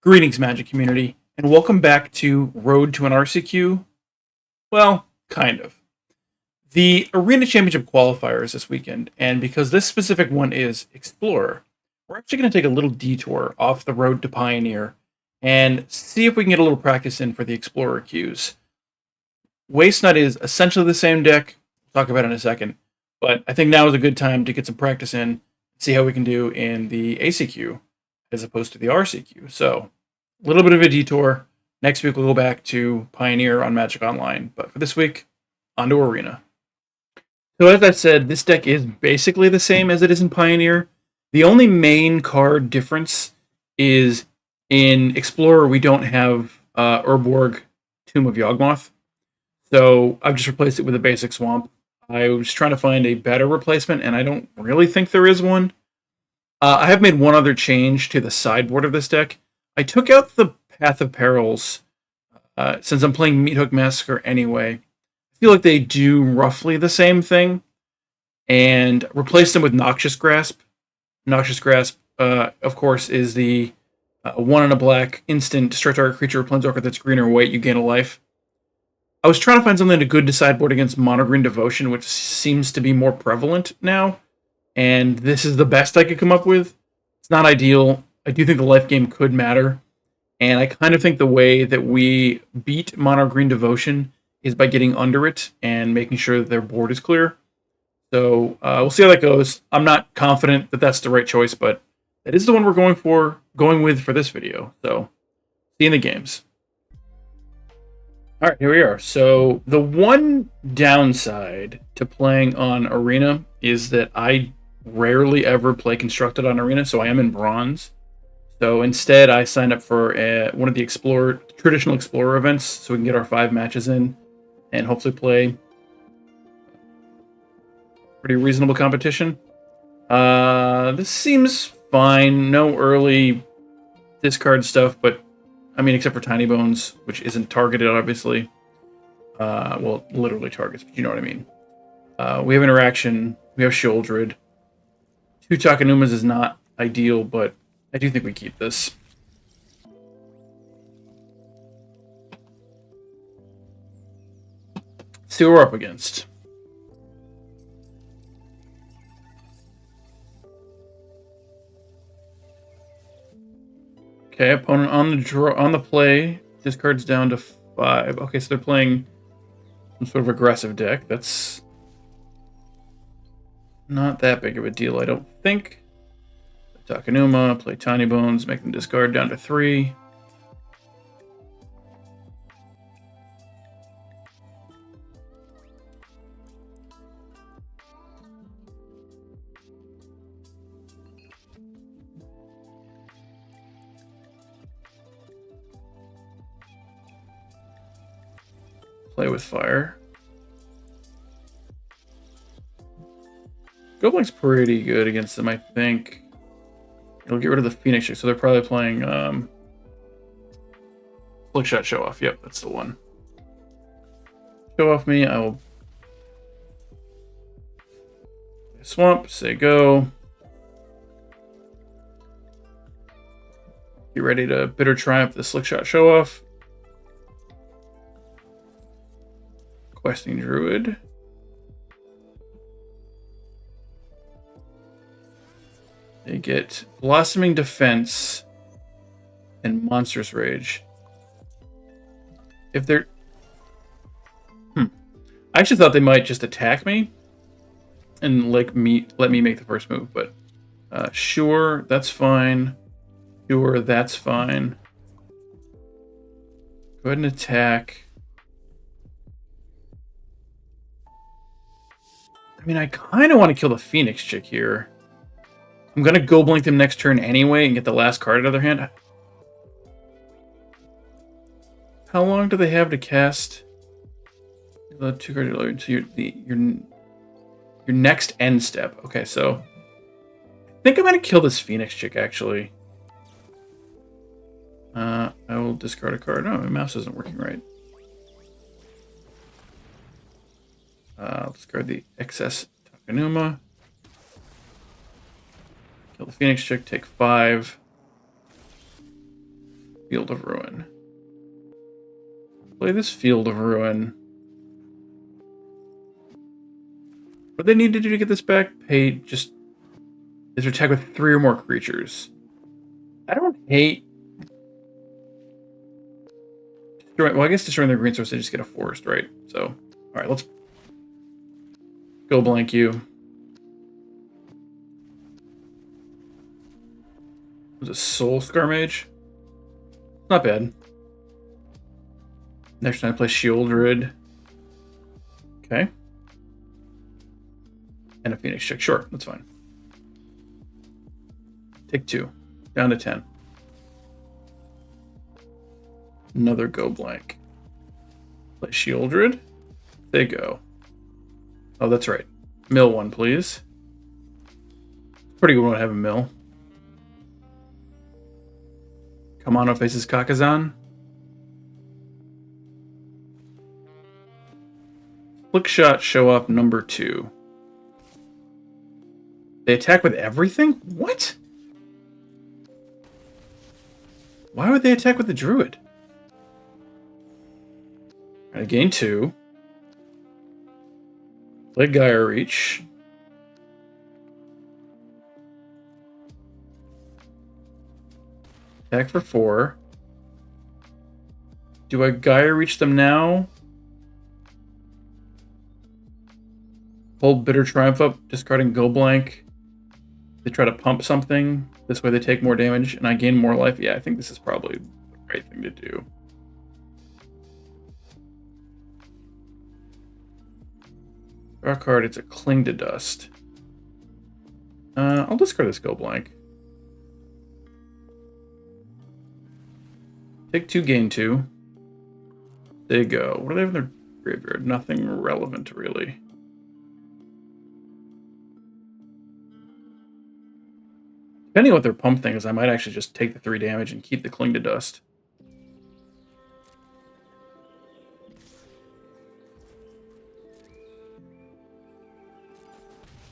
Greetings, Magic community, and welcome back to Road to an RCQ. Well, kind of. The Arena Championship Qualifier is this weekend, and because this specific one is Explorer, we're actually going to take a little detour off the road to Pioneer and see if we can get a little practice in for the Explorer queues. Waste Nut is essentially the same deck. We'll talk about it in a second, but I think now is a good time to get some practice in, see how we can do in the ACQ as opposed to the RCQ. So, a little bit of a detour. Next week we'll go back to Pioneer on Magic Online, but for this week, on to Arena. So as I said, this deck is basically the same as it is in Pioneer. The only main card difference is in Explorer we don't have Urborg, Tomb of Yawgmoth. So I've just replaced it with a basic Swamp. I was trying to find a better replacement, and I don't really think there is one. I have made one other change to the sideboard of this deck. I took out the Path of Perils, since I'm playing Meathook Massacre anyway. I feel like they do roughly the same thing, and replaced them with Noxious Grasp. Noxious Grasp, of course, is the 1 and a black instant destroy target creature or planeswalker that's green or white, you gain a life. I was trying to find something good to sideboard against Mono Green Devotion, which seems to be more prevalent now, and this is the best I could come up with. It's not ideal. I do think the life game could matter, and I kind of think the way that we beat Mono Green Devotion is by getting under it and making sure that their board is clear. So we'll see how that goes. I'm not confident that that's the right choice, but that is the one we're going with for this video. So see you in the games. All right, here we are. So the one downside to playing on Arena is that I rarely ever play Constructed on Arena, so I am in Bronze. So instead, I signed up for one of the traditional Explorer events, so we can get our 5 matches in and hopefully play pretty reasonable competition. This seems fine. No early discard stuff, but I mean, except for Tiny Bones, which isn't targeted, obviously. Well, literally targets, but you know what I mean. We have Interaction. We have Shieldred. 2 Takanumas is not ideal, but I do think we keep this. See what we're up against. Okay, opponent on the play. Discards down to 5. Okay, so they're playing some sort of aggressive deck. That's not that big of a deal, I don't think. Takanuma, play Tiny Bones, make them discard down to 3. Play with fire. Gobling's pretty good against them, I think. It'll get rid of the Phoenix Chick, so they're probably playing Flickshot Show Off. Yep, that's the one. Show off me, I will Swamp, say go. Get ready to Bitter Triumph the Slickshot Show Off. Questing Druid. They get Blossoming Defense and Monstrous Rage. If they're... I actually thought they might just attack me and let me make the first move, but sure, that's fine. Sure, that's fine. Go ahead and attack. I mean, I kind of want to kill the Phoenix Chick here. I'm going to go blink them next turn anyway and get the last card out of their hand. How long do they have to cast? The 2 cards loaded to your next end step. Okay, so I think I'm going to kill this Phoenix Chick, actually. I will discard a card. No, my mouse isn't working right. I'll discard the excess Takanuma. Kill the Phoenix Chick, take 5. Field of Ruin. Play this Field of Ruin. What do they need to do to get this back? Pay just... Is attack with 3 or more creatures. I don't hate... Well, I guess destroying their green source, they just get a forest, right? So, alright, let's go blank you. Was a Soul Scar Mage? Not bad. Next time I play Shieldred. Okay. And a Phoenix check. Sure, that's fine. Take 2. Down to 10. Another go blank. Play Shieldred. They go. Oh, that's right. Mill 1, please. Pretty good one to have a mill. Kamano faces Kakazan. Flick shot show up number 2. They attack with everything? What? Why would they attack with the druid? I gain 2. Play Gaia Reach. Attack for 4. Do I Gaia Reach them now? Hold Bitter Triumph up, discarding Go Blank. They try to pump something. This way they take more damage and I gain more life. Yeah, I think this is probably the right thing to do. Draw a card, it's a Cling to Dust. I'll discard this Go Blank. Take 2, gain 2. They go. What do they have in their graveyard? Nothing relevant, really. Depending on what their pump thing is, I might actually just take the 3 damage and keep the Cling to Dust.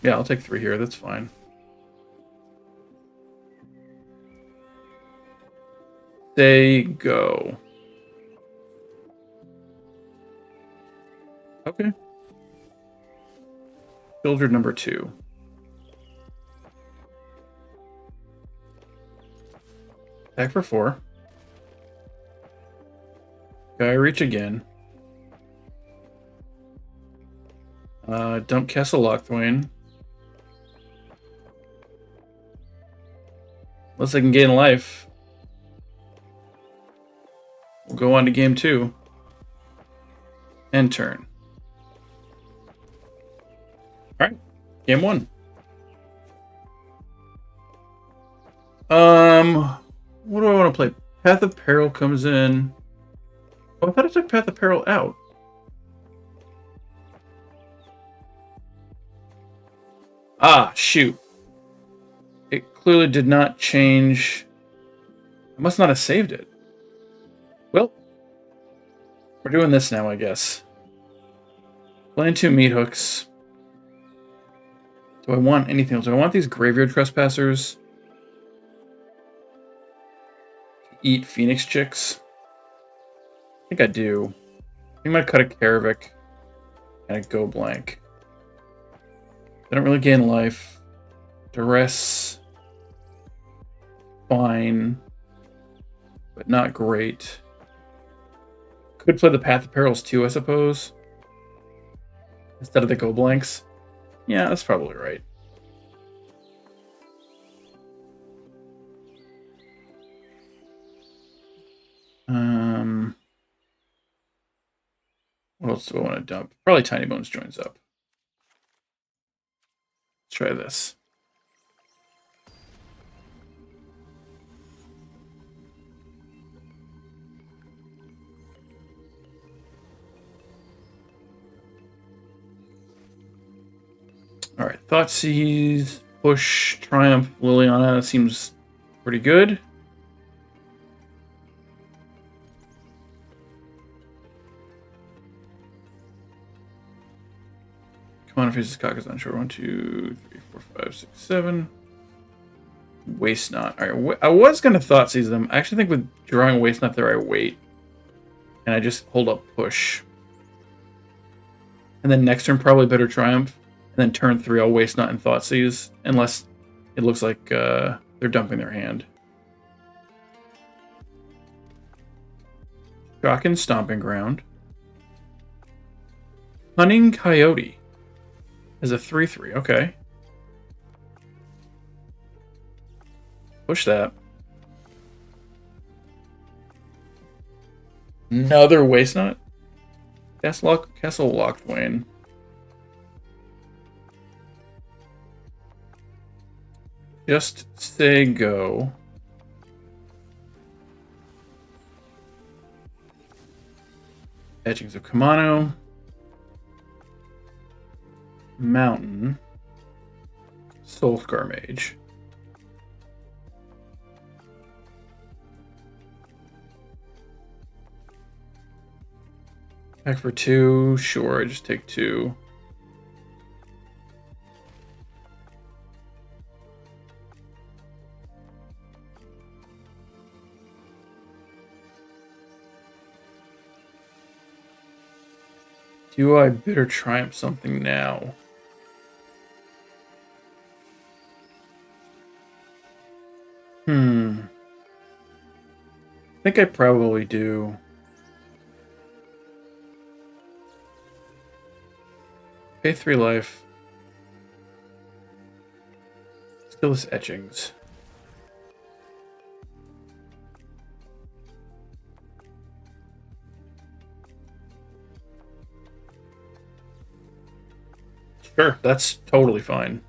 Yeah, I'll take 3 here. That's fine. They go. Okay. Children number 2. Attack for 4. Gaia Reach again. Dump Castle Lochthwain. Unless I can gain life. We'll go on to game 2. End turn. Alright. Game 1. What do I want to play? Path of Peril comes in. Oh, I thought I took Path of Peril out. Ah, shoot. It clearly did not change. I must not have saved it. Well, we're doing this now, I guess. Playing 2 meat hooks. Do I want anything else? Do I want these Graveyard Trespassers? Eat Phoenix Chicks? I think I do. I think I might cut a Karavik and a Go Blank. I don't really gain life. Duress. Fine. But not great. Could play the Path of Perils too, I suppose. Instead of the Go Blanks. Yeah, that's probably right. What else do I want to dump? Probably Tiny Bones joins up. Let's try this. Alright, Thoughtseize, push, Triumph, Liliana seems pretty good. Come on, faces Kakazan. Sure. 1, 2, 3, 4, 5, 6, 7. Waste Knot. Alright, I was going to Thought Seize them. I actually think with drawing Waste Knot there, I wait. And I just hold up push. And then next turn, probably Bitter Triumph. And then turn 3, I'll Waste Knot and Thought Seize. Unless it looks like they're dumping their hand. Shock and Stomping Ground. Cunning Coyote. As a 3/3, okay. Push that. Another Waste Knot? Castle Lockthwain. Just say go. Etchings of Kamano. Mountain. Soulscar Mage. Back for 2. Sure, I just take 2. Do I Bitter Triumph something now? I think I probably do. Pay 3 life. Skillless Etchings. Sure, that's totally fine.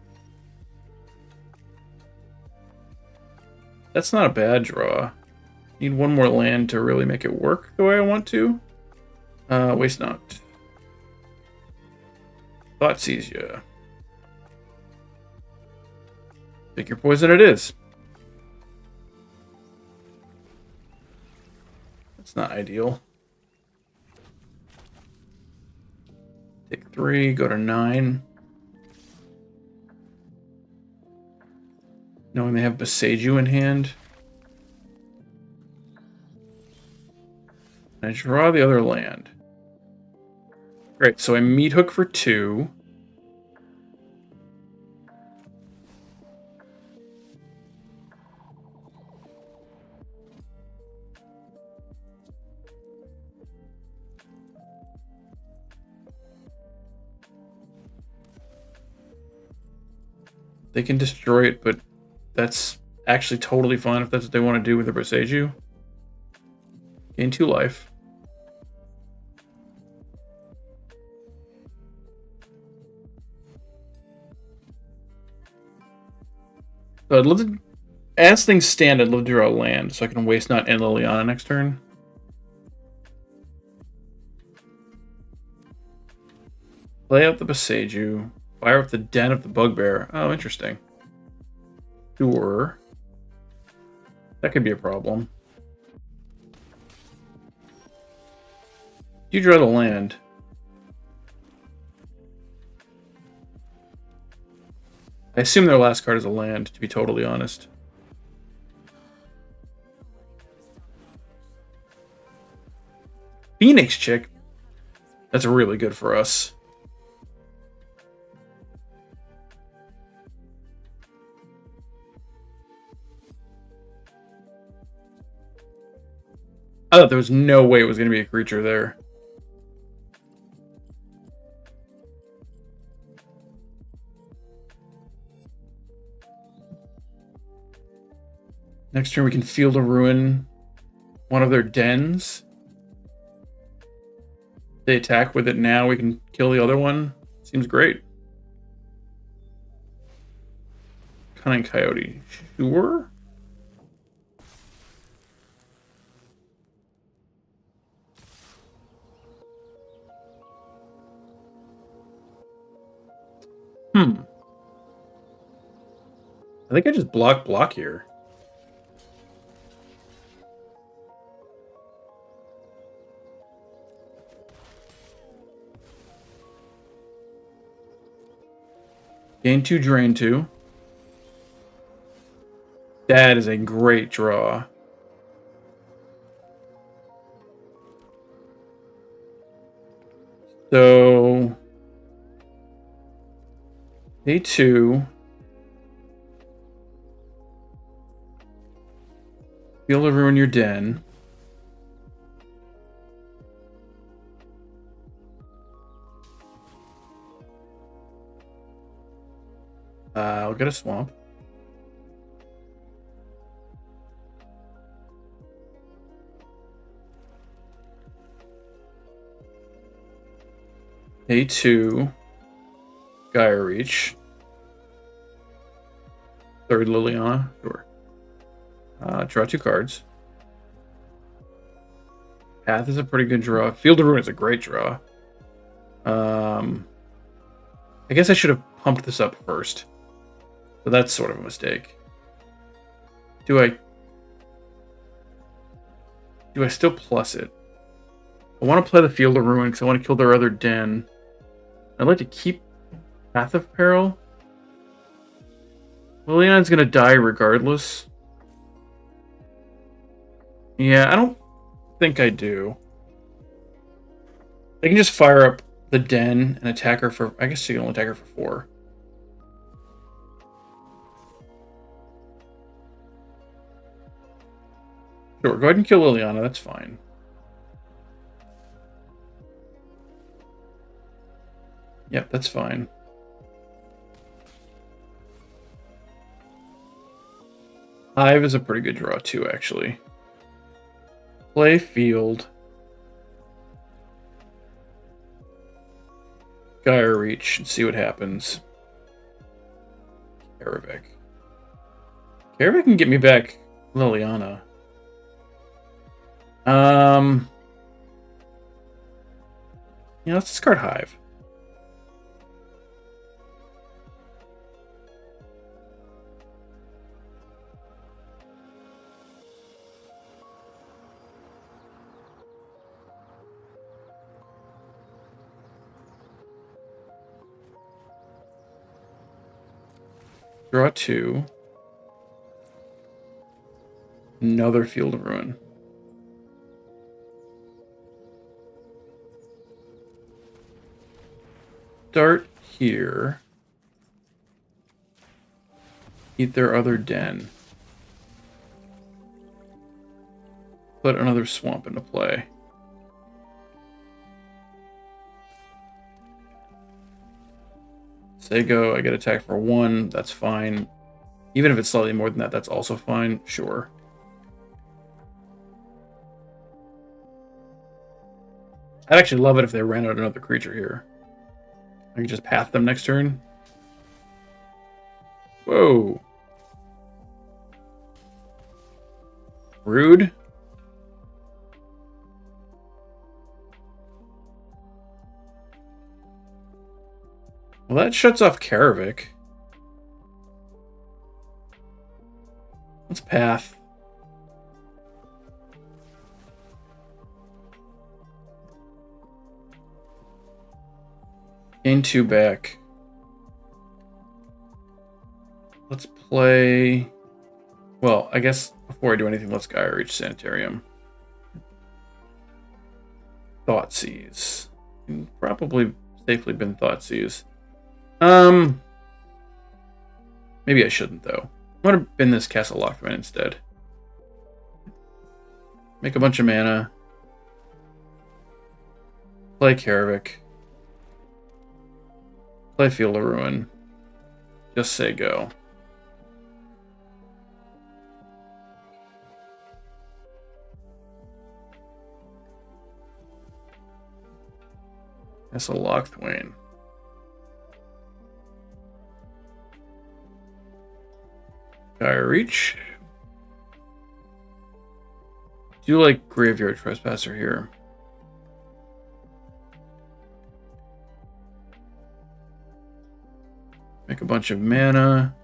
That's not a bad draw. Need one more land to really make it work the way I want to. Waste Not. Thought Seize ya. Pick your poison it is. That's not ideal. Take 3, go to 9. Knowing they have Boseiju in hand. I draw the other land. Great, so I Meat Hook for 2. They can destroy it, but that's actually totally fine if that's what they want to do with the Boseiju. Gain 2 life. So I'd love to, as things stand, I'd love to draw a land so I can Waste Not and Liliana next turn. Play out the Boseiju. Fire up the Den of the Bugbear. Oh, interesting. Sure. That could be a problem. You draw the land. I assume their last card is a land, to be totally honest. Phoenix Chick? That's really good for us. I thought there was no way it was going to be a creature there. Next turn we can Field of Ruin one of their dens. If they attack with it now, we can kill the other one. Seems great. Cunning Coyote. Sure. I think I just block here. Gain 2, drain 2. That is a great draw. So, day 2. Field of Ruin your den. I'll get a swamp. Day 2. Gaia Reach. 3rd Liliana. Sure. Draw 2 cards. Path is a pretty good draw. Field of Ruin is a great draw. I guess I should have pumped this up first. But that's sort of a mistake. Do I still plus it? I want to play the Field of Ruin because I want to kill their other den. I'd like to keep Path of Peril. Liliana's going to die regardless. Yeah, I don't think I do. I can just fire up the den and attack her for... I guess she can only attack her for 4. Sure, go ahead and kill Liliana. That's fine. Yep, that's fine. Hive is a pretty good draw too, actually. Play field. Gaia Reach and see what happens. Karavik. Karavik can get me back Liliana. Yeah, let's discard Hive. Draw 2. Another Field of Ruin. Start here. Eat their other den. Put another swamp into play. Say go, I get attacked for 1, that's fine. Even if it's slightly more than that, that's also fine, sure. I'd actually love it if they ran out another creature here. I can just path them next turn. Whoa. Rude. Well, that shuts off Karavik. Let's path. Gain 2 back. Let's play... Well, I guess before I do anything, let's Gaia Reach Sanitarium. Thoughtseize. Can probably safely bin Thoughtseize. Maybe I shouldn't, though. I'm going to bin this Castle Lockman instead. Make a bunch of mana. Play Karavik. Play Field of Ruin. Just say go. Castle Lockthwain. Gaia Reach. Do like Graveyard Trespasser here. Make a bunch of mana.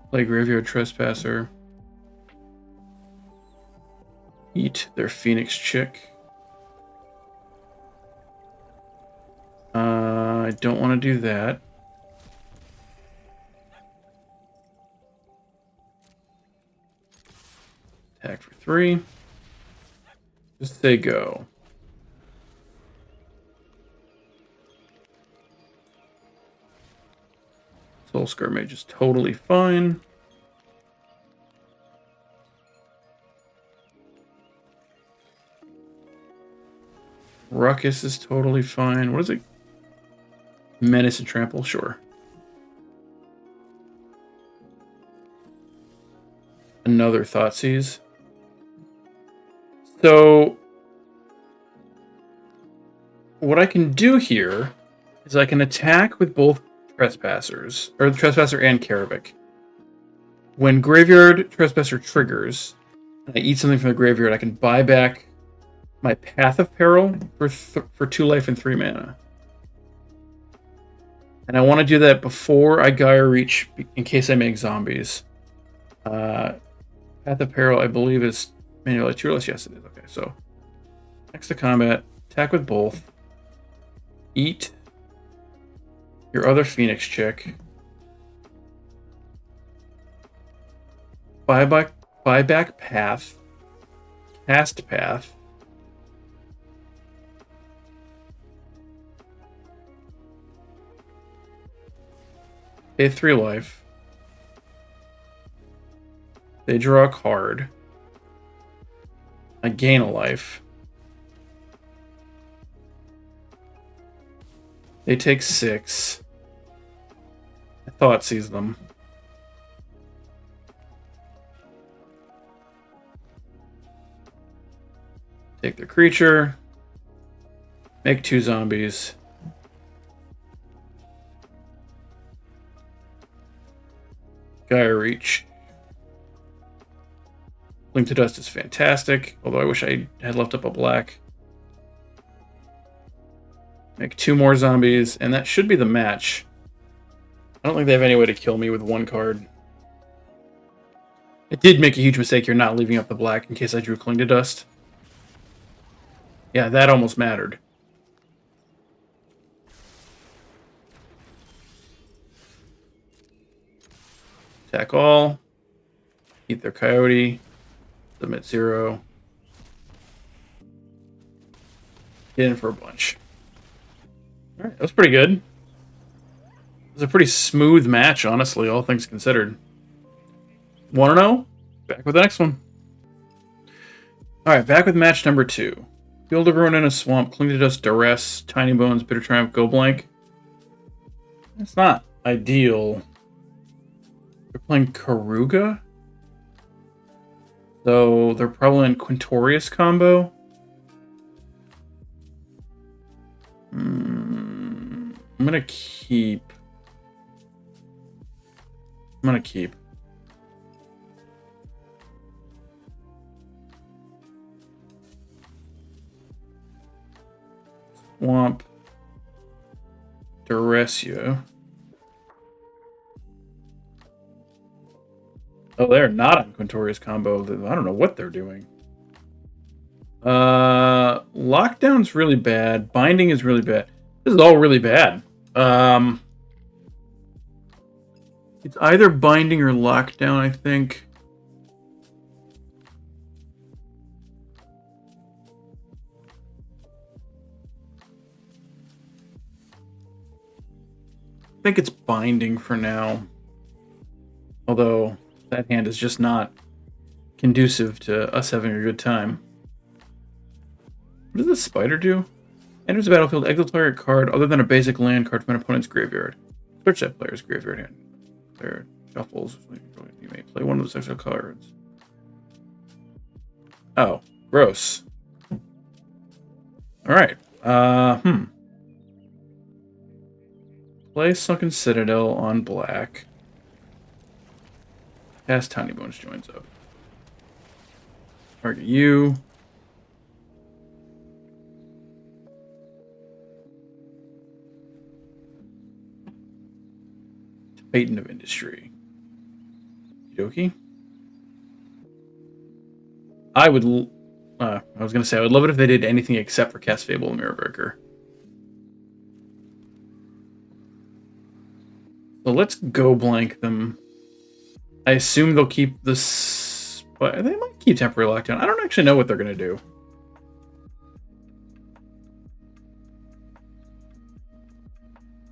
Play Graveyard Trespasser. Eat their Phoenix Chick. I don't want to do that. for 3. Just say go. Soul Skirmage is totally fine. Ruckus is totally fine. What is it? Menace and Trample, sure. Another Thoughtseize. So, what I can do here is I can attack with both Trespassers, or the Trespasser and Karavik. When Graveyard Trespasser triggers, and I eat something from the graveyard, I can buy back my Path of Peril for 2 life and 3 mana. And I want to do that before I Gaia Reach, in case I make zombies. Path of Peril, I believe, is manually 2 or less. Yes, it is. Okay, so next to combat, attack with both. Eat your other Phoenix chick. Buy back Path. Cast Path. Pay 3 life. They draw a card. I gain a life. They take 6. I Thoughtseize them. Take their creature. Make 2 zombies. Gaia Reach. Link to Dust is fantastic, although I wish I had left up a black. Make 2 more zombies, and that should be the match. I don't think they have any way to kill me with 1 card. I did make a huge mistake here not leaving up the black in case I drew Cling to Dust. Yeah, that almost mattered. Attack all. Eat their Coyote. Submit 0. Get in for a bunch. Alright, that was pretty good. It was a pretty smooth match, honestly, all things considered. Want to know? Back with the next one. Alright, back with match number 2. Field of Ruin in a Swamp, Cling to Dust, Duress, Tiny Bones, Bitter Triumph, Go Blank. It's not ideal. They're playing Karuga? So they're probably in Quintorius combo. I'm gonna keep. Swamp. Duress you. Oh, they're not on Quintorius combo. I don't know what they're doing. Lockdown's really bad. Binding is really bad. This is all really bad. It's either Binding or Lockdown, I think. I think it's Binding for now. Although that hand is just not conducive to us having a good time. What does this spider do? Enters the battlefield, exile target card other than a basic land card from an opponent's graveyard. Search that player's graveyard hand. Player shuffles. You may play one of those exile cards. Oh, gross. Alright. Play Sunken Citadel on black. Cast Tiny Bones joins up. Target you. Titan of Industry. Okie dokie. I was going to say, I would love it if they did anything except for cast Fable and Mirrorbreaker. So let's go blank them. I assume they'll keep this, but they might keep temporary lockdown. I don't actually know what they're going to do.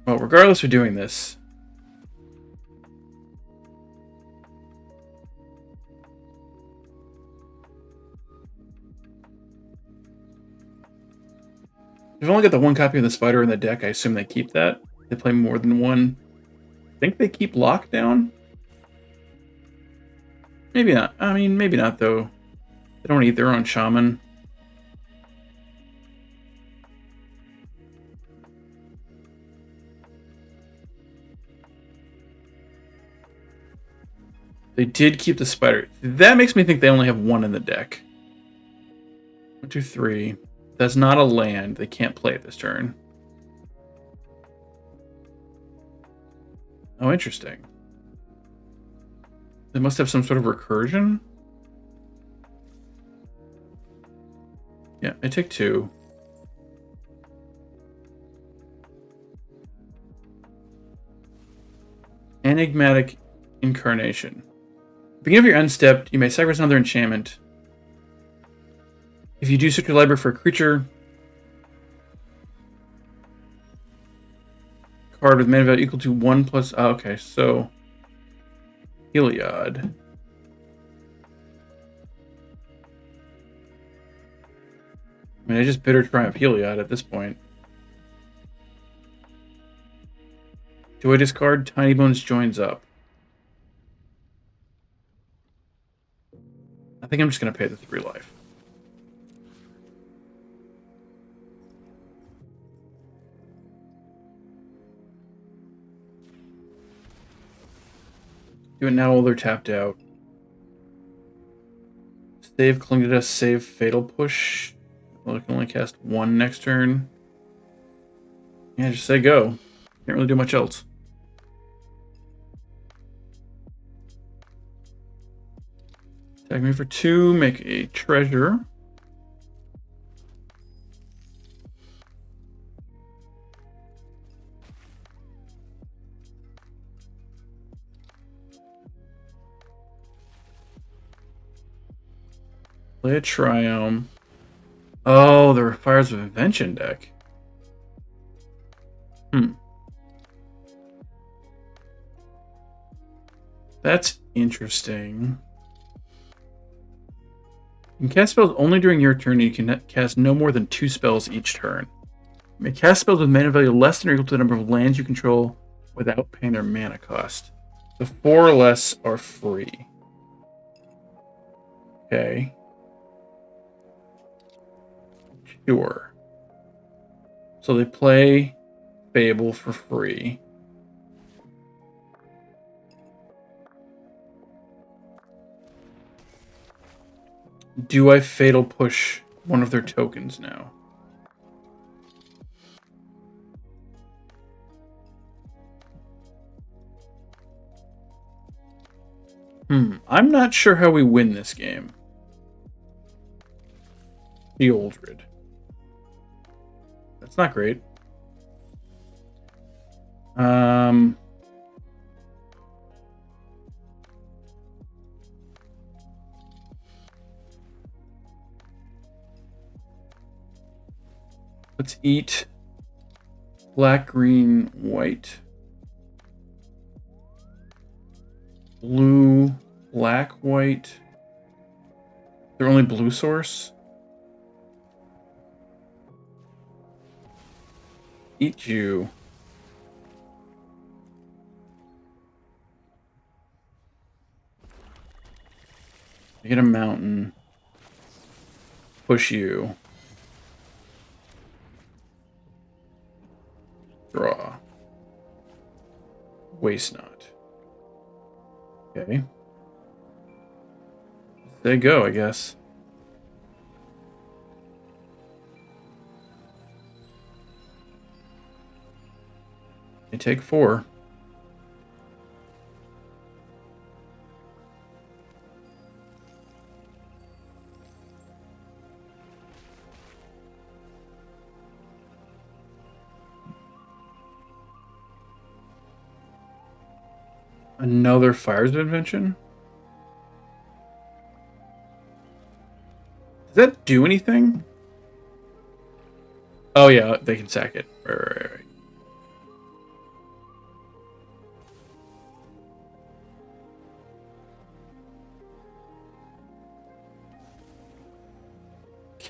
Well, regardless of doing this, they've only got the one copy of the spider in the deck. I assume they keep that. They play more than one. I think they keep lockdown. Maybe not. I mean, maybe not, though. They don't eat their own shaman. They did keep the spider. That makes me think they only have one in the deck. 1, 2, 3. That's not a land. They can't play it this turn. Oh, interesting. They must have some sort of recursion. Yeah, I take 2. Enigmatic Incarnation. Beginning of your end step, you may sacrifice another enchantment. If you do search your library for a creature card with mana value equal to 1 plus... Oh, okay, so... Heliod. I mean, I just bitter Triumph Heliod at this point. Do I discard? Tiny Bones joins up. I think I'm just going to pay the 3 life. Do it now while they're tapped out. Save Cling to Dust, save Fatal Push. Well, I can only cast 1 next turn. Yeah, just say go. Can't really do much else. Attack me for 2, make a treasure. Play a Triome. Oh, the Fires of Invention deck. That's interesting. You can cast spells only during your turn, and you can cast no more than 2 spells each turn. You may cast spells with mana value less than or equal to the number of lands you control without paying their mana cost. The 4 or less are free. Okay. Sure. So they play Fable for free. Do I Fatal Push one of their tokens now? I'm not sure how we win this game. The Oldred. That's not great. Let's eat black, green, white. Blue, black, white. They're only blue source. Eat you. I get a mountain. Push you. Draw. Waste not. Okay. There you go, I guess. I take 4. Another Fires of Invention? Does that do anything? Oh yeah, they can sack it. Right.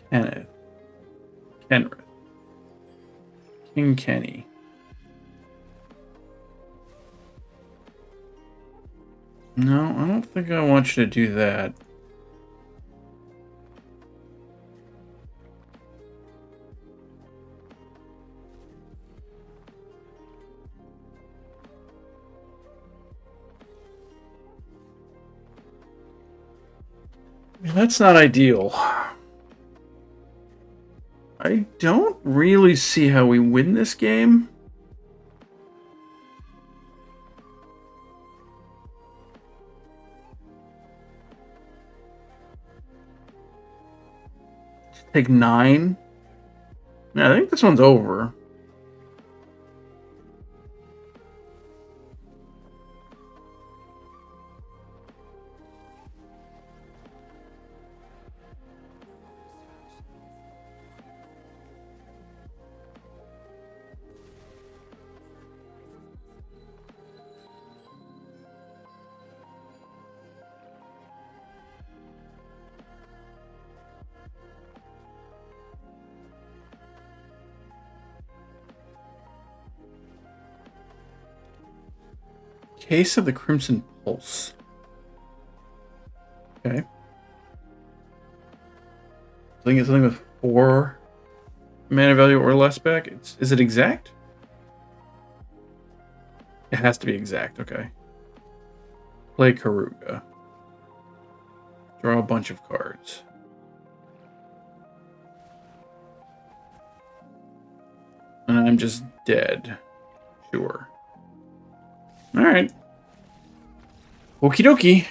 Kenneth. Kenrith. King Kenny. No, I don't think I want you to do that. That's not ideal. I don't really see how we win this game. Take 9. Yeah, I think this one's over. Case of the Crimson Pulse. Okay. I think it's something with 4 mana value or less back. Is it exact? It has to be exact, okay. Play Karuga. Draw a bunch of cards. And I'm just dead. Sure. Alright. Okie dokie.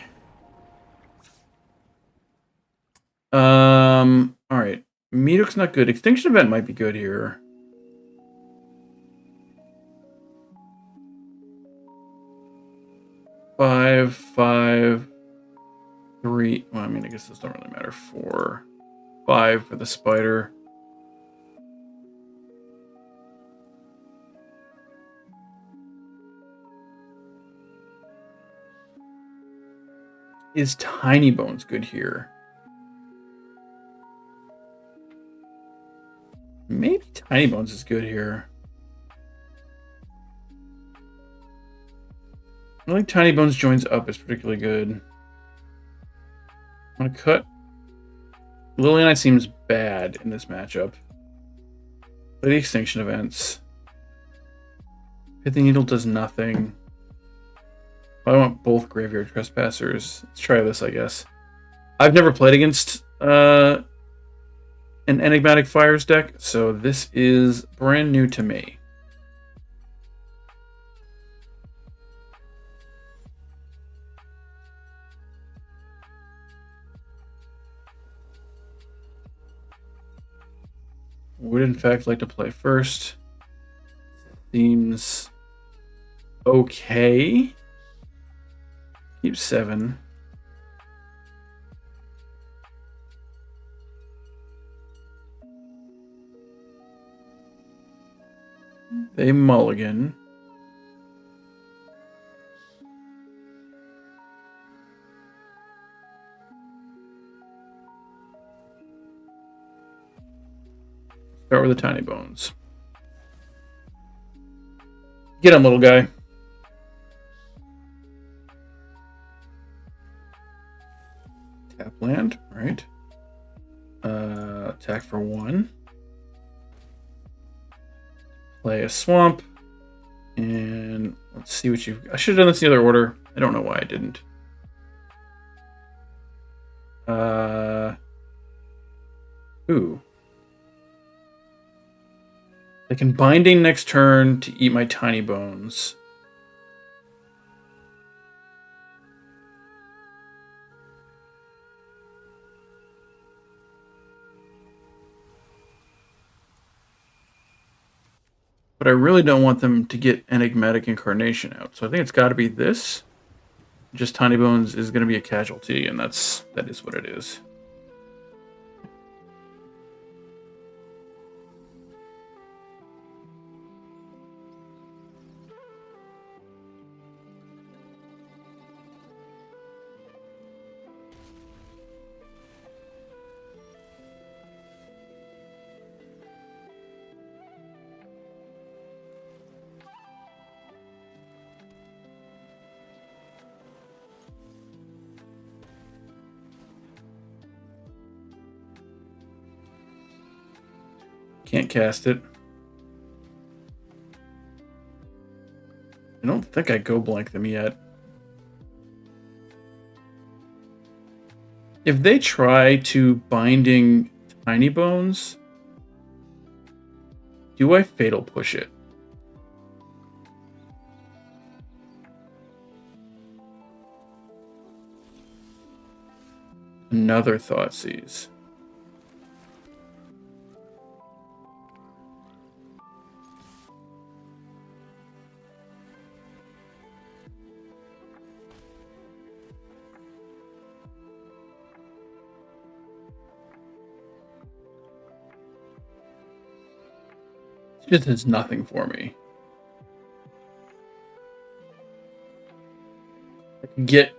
Alright. Meadok's not good. Extinction Event might be good here. Five, 3. Well, I mean, I guess this don't really matter. 4, 5 for the spider. Is Tiny Bones good here? Maybe Tiny Bones is good here. I think Tiny Bones joins up is particularly good. I'm gonna cut. Liliana seems bad in this matchup. Play the Extinction Events. Hit the Needle does nothing. I want both Graveyard Trespassers. Let's try this, I guess. I've never played against an Enigmatic Fires deck, so this is brand new to me. Would in fact like to play first. Seems okay. Keep 7. They mulligan. Start with the Tiny Bones. Get him, little guy. Tap land, right? Attack for 1. Play a swamp. And let's see what I should have done this in the other order. I don't know why I didn't. Ooh. They can Binding next turn to eat my Tiny Bones. But I really don't want them to get Enigmatic Incarnation out. So I think it's got to be this. Just Tiny Bones is going to be a casualty, and that is what it is. Can't cast it. I don't think I go blank them yet. If they try to binding Tiny Bones, do I Fatal Push it? Another Thoughtseize. It just does nothing for me. I can get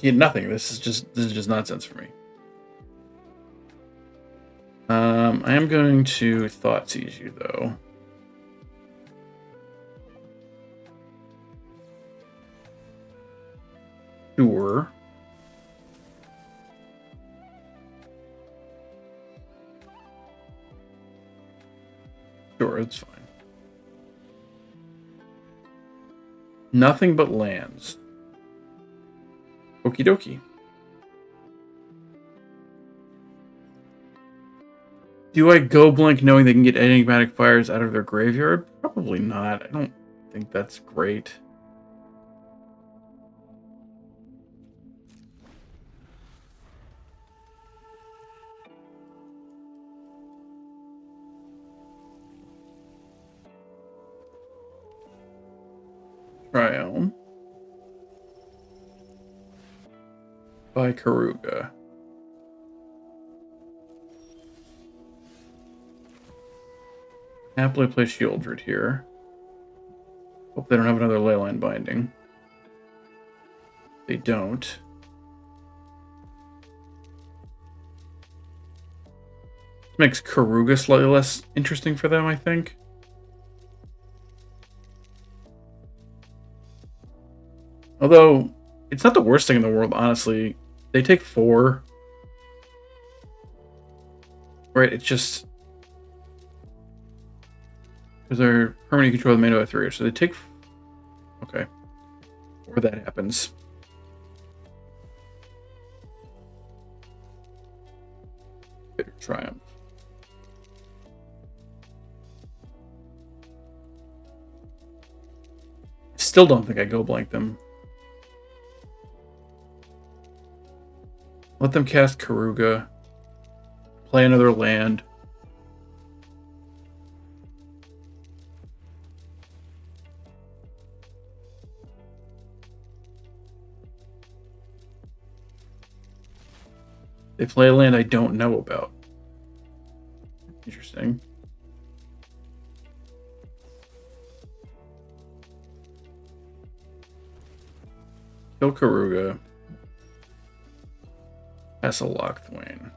nothing. This is just nonsense for me. I am going to Thoughtseize you though. Sure. Sure, it's fine. Nothing but lands. Okie dokie. Do I go blank knowing they can get enigmatic fires out of their graveyard? Probably not. I don't think that's great. Triome. By Karuga. Happily play Shieldred here. Hope they don't have another Leyline binding. They don't. Makes Karuga slightly less interesting for them, I think. Although, it's not the worst thing in the world, honestly. They take 4. Right, it's just... because they're permanently control the main at 3, so they take... okay. Or that happens. Triumph. Still don't think I go blank them. Let them cast Karuga. Play another land. They play a land I don't know about. Interesting. Kill Karuga. Pass a Lockthwain.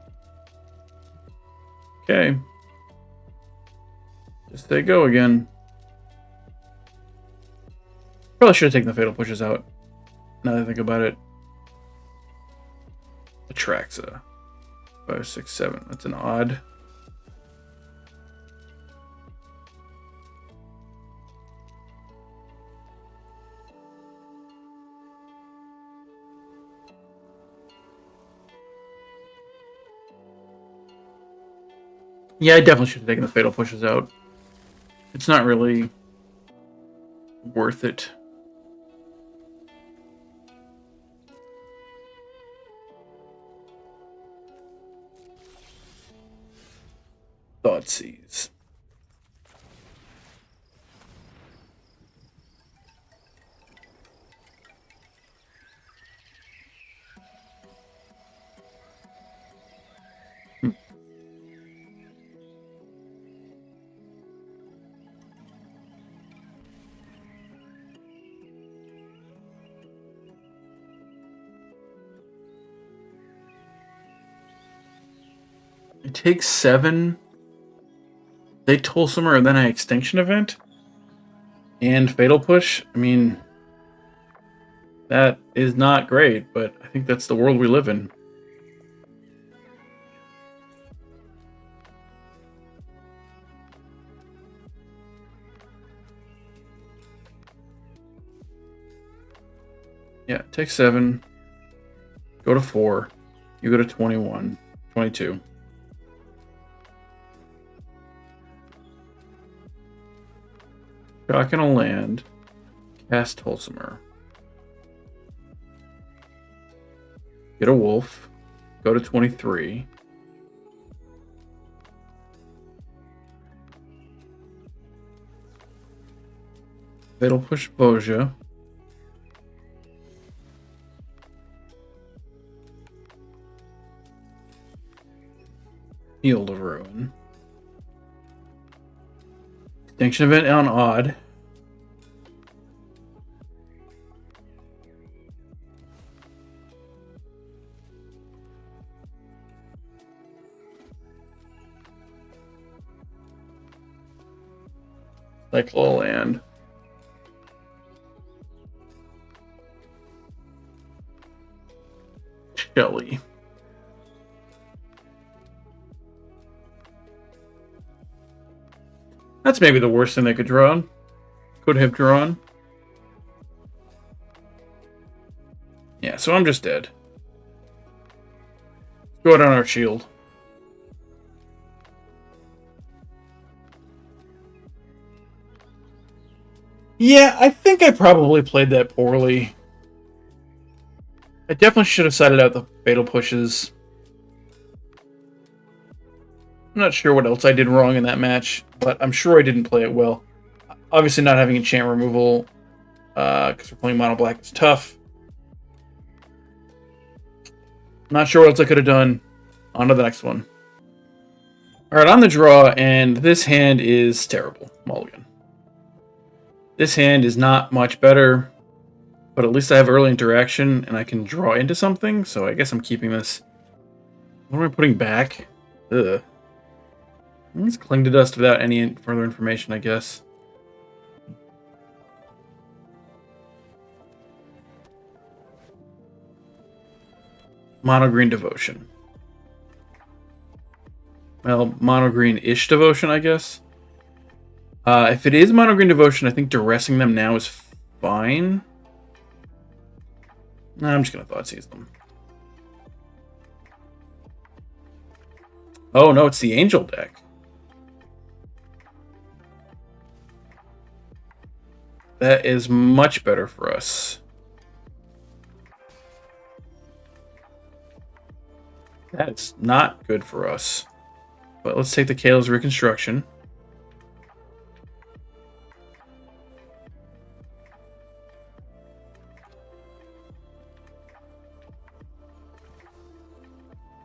Okay. Just they go again. Probably should have taken the Fatal Pushes out. Now that I think about it. Atraxa. 5, 6, 7. That's an odd. Yeah, I definitely should have taken the Fatal Pushes out. It's not really worth it. Thoughtseize. It takes 7. They Tulsimer and then an Extinction Event? And Fatal Push? I mean, that is not great, but I think that's the world we live in. Yeah, take 7. Go to 4. You go to 21. 22. Shock and a land. Cast Wholesomer. Get a wolf. Go to 23. It'll push Boja. Field of Ruin. Extinction event on odd. Cyclo land. Shelly. That's maybe the worst thing they could draw. Could have drawn. Yeah, so I'm just dead. Go out on our shield. Yeah, I think I probably played that poorly. I definitely should have sided out the fatal pushes. I'm not sure what else I did wrong in that match, but I'm sure I didn't play it well. Obviously not having enchant removal, because we're playing mono black, is tough. Not sure what else I could have done. On to the next one. Alright, on the draw, and this hand is terrible. Mulligan. This hand is not much better, but at least I have early interaction, and I can draw into something, so I guess I'm keeping this. What am I putting back? Ugh. Let's cling to dust without any further information, I guess. Mono green devotion. Well, mono green-ish devotion, I guess. If it is mono green devotion, I think duressing them now is fine. Nah, I'm just gonna thought seize them. Oh no, it's the angel deck. That is much better for us. That's not good for us. But let's take the Kale's Reconstruction.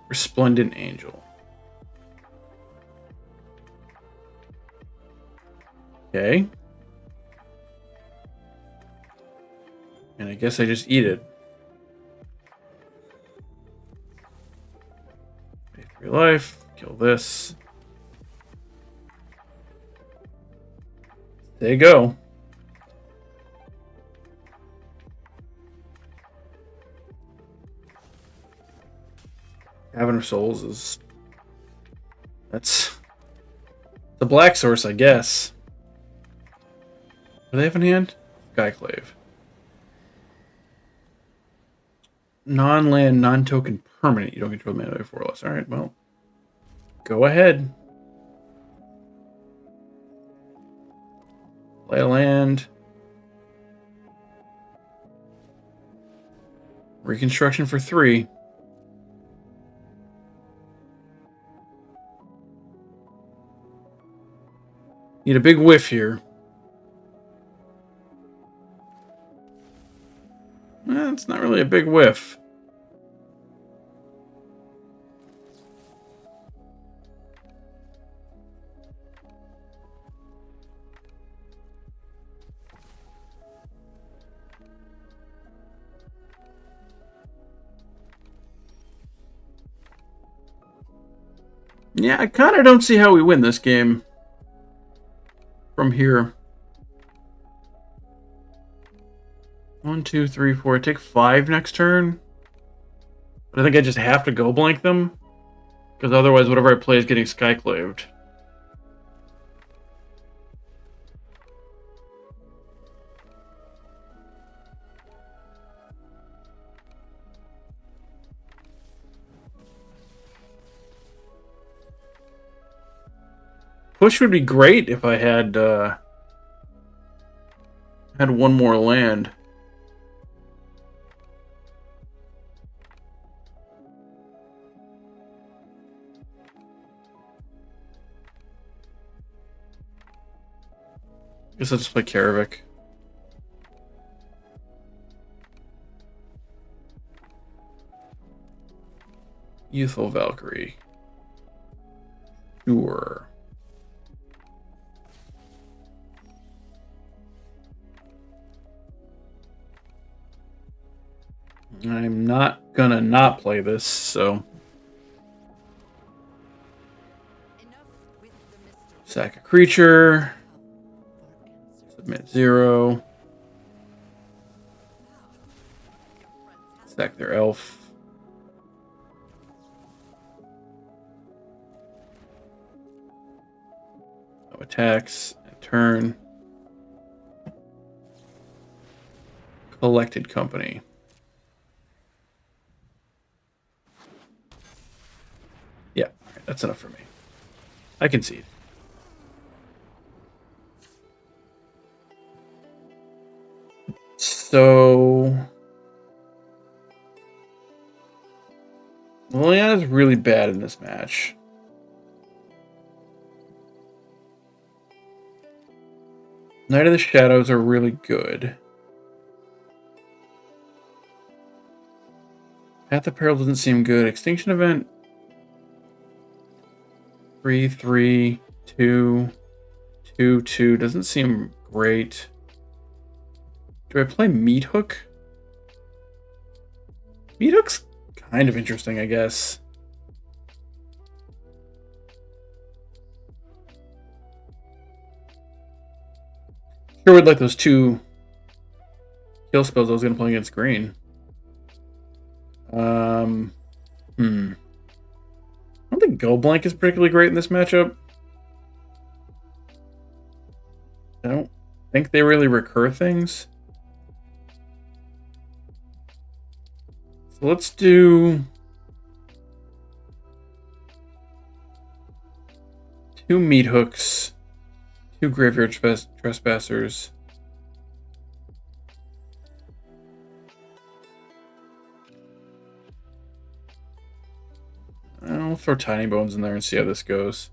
Resplendent Angel. Okay. And I guess I just eat it. Pay for your life. Kill this. There you go. Cavern of Souls is... That's... the black source, I guess. Do they have in hand? Skyclave. Non-land, non-token permanent. You don't control mana by 4 or less. Alright, well. Go ahead. Play a land. Reconstruction for 3. Need a big whiff here. It's not really a big whiff. Yeah, I kind of don't see how we win this game from here. 1, 2, 3, 4. I take 5 next turn. But I think I just have to go blank them. Because otherwise, whatever I play is getting skyclaved. Push would be great if I had one more land. Guess I'll just play Karavik. Youthful Valkyrie. Sure. I'm not gonna not play this, so. Sack a creature. Submit 0. Sack their elf. No attacks. And turn. Collected company. Yeah, that's enough for me. I concede. So Liliana's really bad in this match. Knight of the Shadows are really good. Path of Peril doesn't seem good. Extinction Event. 3, 3, 2, 2, 2 doesn't seem great. Do I play Meat Hook? Meat Hook's kind of interesting, I guess. Sure would like those 2 kill spells I was going to play against green. I don't think Go Blank is particularly great in this matchup. I don't think they really recur things. So let's do 2 Meat Hooks, 2 Graveyard Trespassers. I'll throw Tiny Bones in there and see how this goes.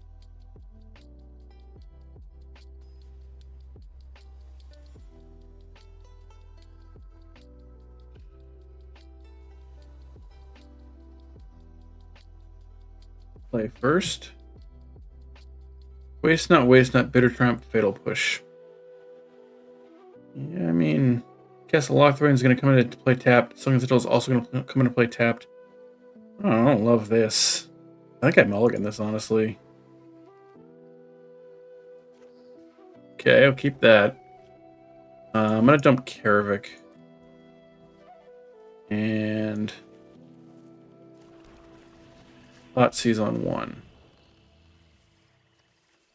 Play first. Waste not, Bitter Triumph, Fatal Push. Yeah, I mean, Castle Lochthwain is going to come into play tapped. Song of Sigil is also going to come into play tapped. Oh, I don't love this. I think I mulligan this, honestly. Okay, I'll keep that. I'm going to dump Karavik. And Thoughtseize on 1.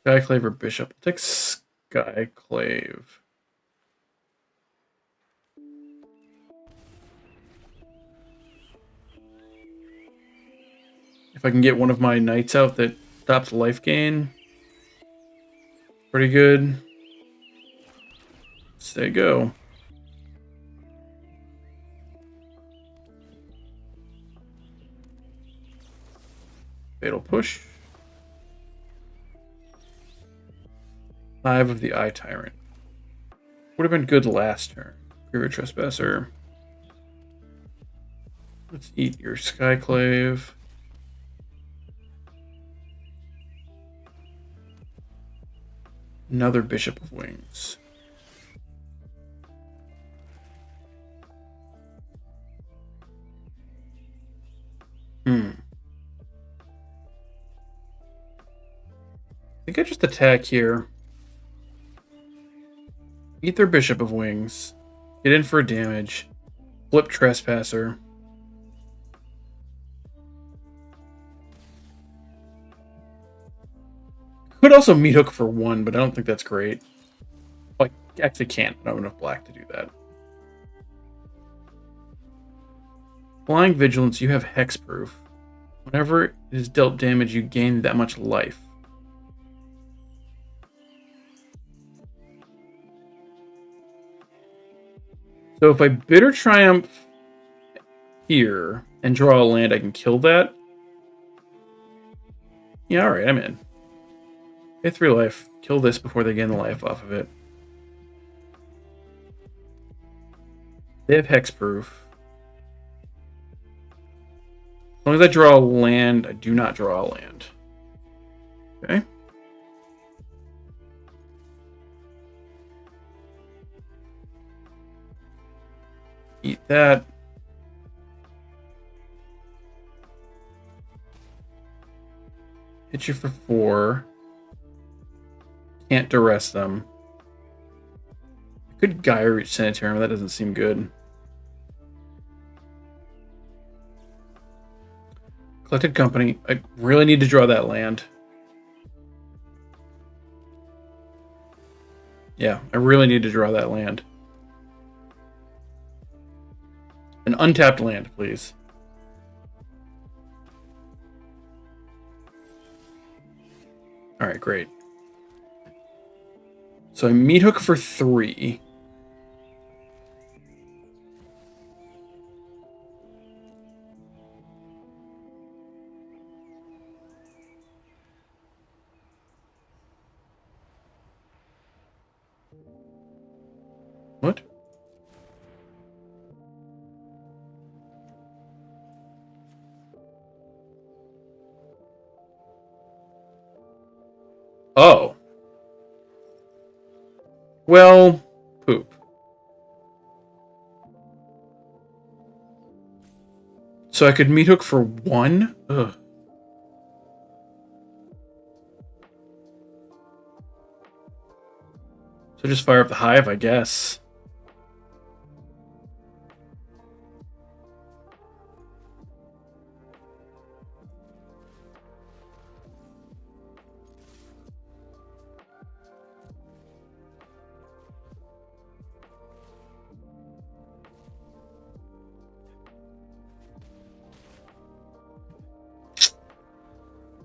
Skyclave or Bishop? I'll take Skyclave. If I can get one of my knights out that stops life gain, pretty good. Stay go. Fatal Push. 5 of the Eye Tyrant. Would have been good last turn. Graveyard Trespasser. Let's eat your Skyclave. Another Bishop of Wings. I think I just attack here. Eat their Bishop of Wings. Get in for damage. Flip Trespasser. Could also Meat Hook for 1, but I don't think that's great. Well, I actually can't. I don't have enough black to do that. Flying Vigilance, you have Hexproof. Whenever it is dealt damage, you gain that much life. So if I Bitter Triumph here and draw a land, I can kill that. Yeah, alright, I'm in. Pay 3 life. Kill this before they gain the life off of it. They have hexproof. As long as I draw a land, I do not draw a land. Okay. Eat that. Hit you for 4. Can't duress them. I could Gaia Reach Sanitarium, that doesn't seem good. Collected Company. I really need to draw that land. Yeah, I really need to draw that land. An untapped land, please. Alright, great. So I Meat Hook for 3. What? Oh. Well, poop. So I could Meat Hook for 1? Ugh. So just fire up the Hive, I guess.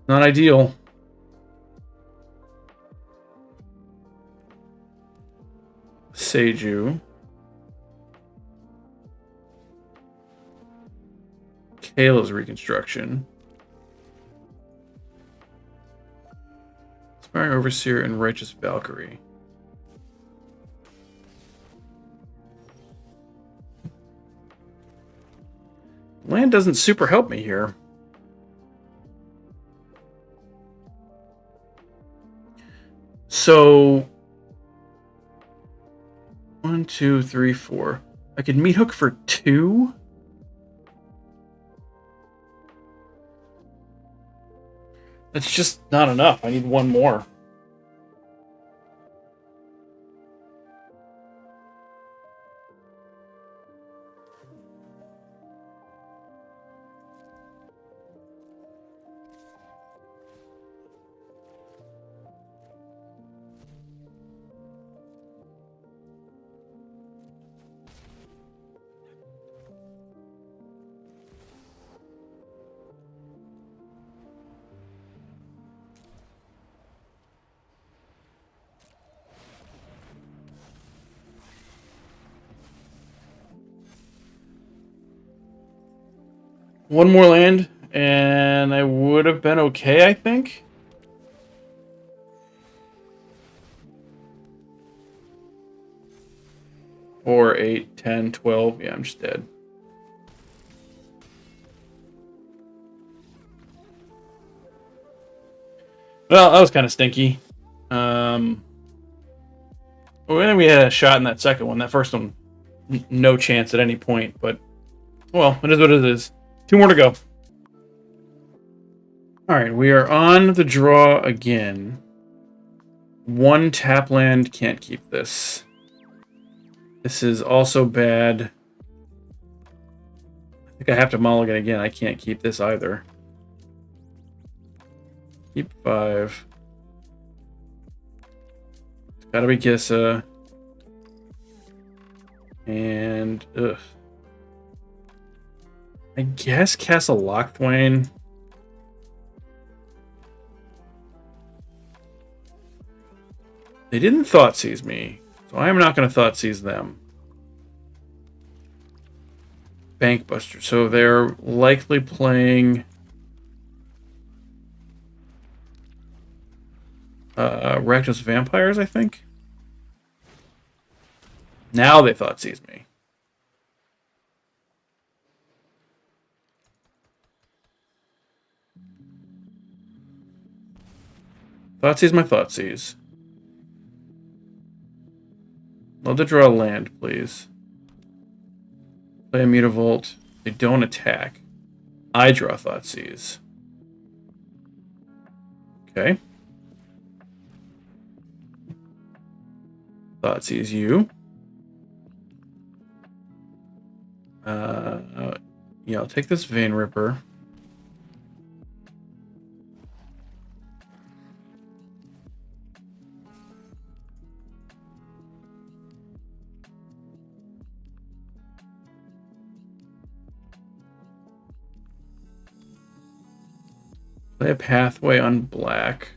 Not ideal. Seiju. Kayla's Reconstruction. Inspiring Overseer and Righteous Valkyrie. Land doesn't super help me here. So 1, 2, 3, 4. I could Meat Hook for 2. That's just not enough. I need 1 more. One more land, and I would have been okay, I think. Or 8, 10, 12. Yeah, I'm just dead. Well, that was kind of stinky. Well, then we had a shot in that second one. That first one, no chance at any point. But, well, it is what it is. 2 more to go. Alright, we are on the draw again. 1 tap land, can't keep this. This is also bad. I think I have to mulligan again. I can't keep this either. Keep 5. It's gotta be Gissa. And, ugh. I guess Castle Lochthwain. They didn't Thoughtseize me, so I am not going to Thoughtseize them. Bankbuster. So they're likely playing Rakdos Vampires, I think. Now they thought sees me. Thoughtseize my Thoughtseize. Love to draw a land, please. Play a Mutavault. They don't attack. I draw Thoughtseize. Okay. Thoughtseize you. Yeah, I'll take this Vein Ripper. Play a Pathway on black.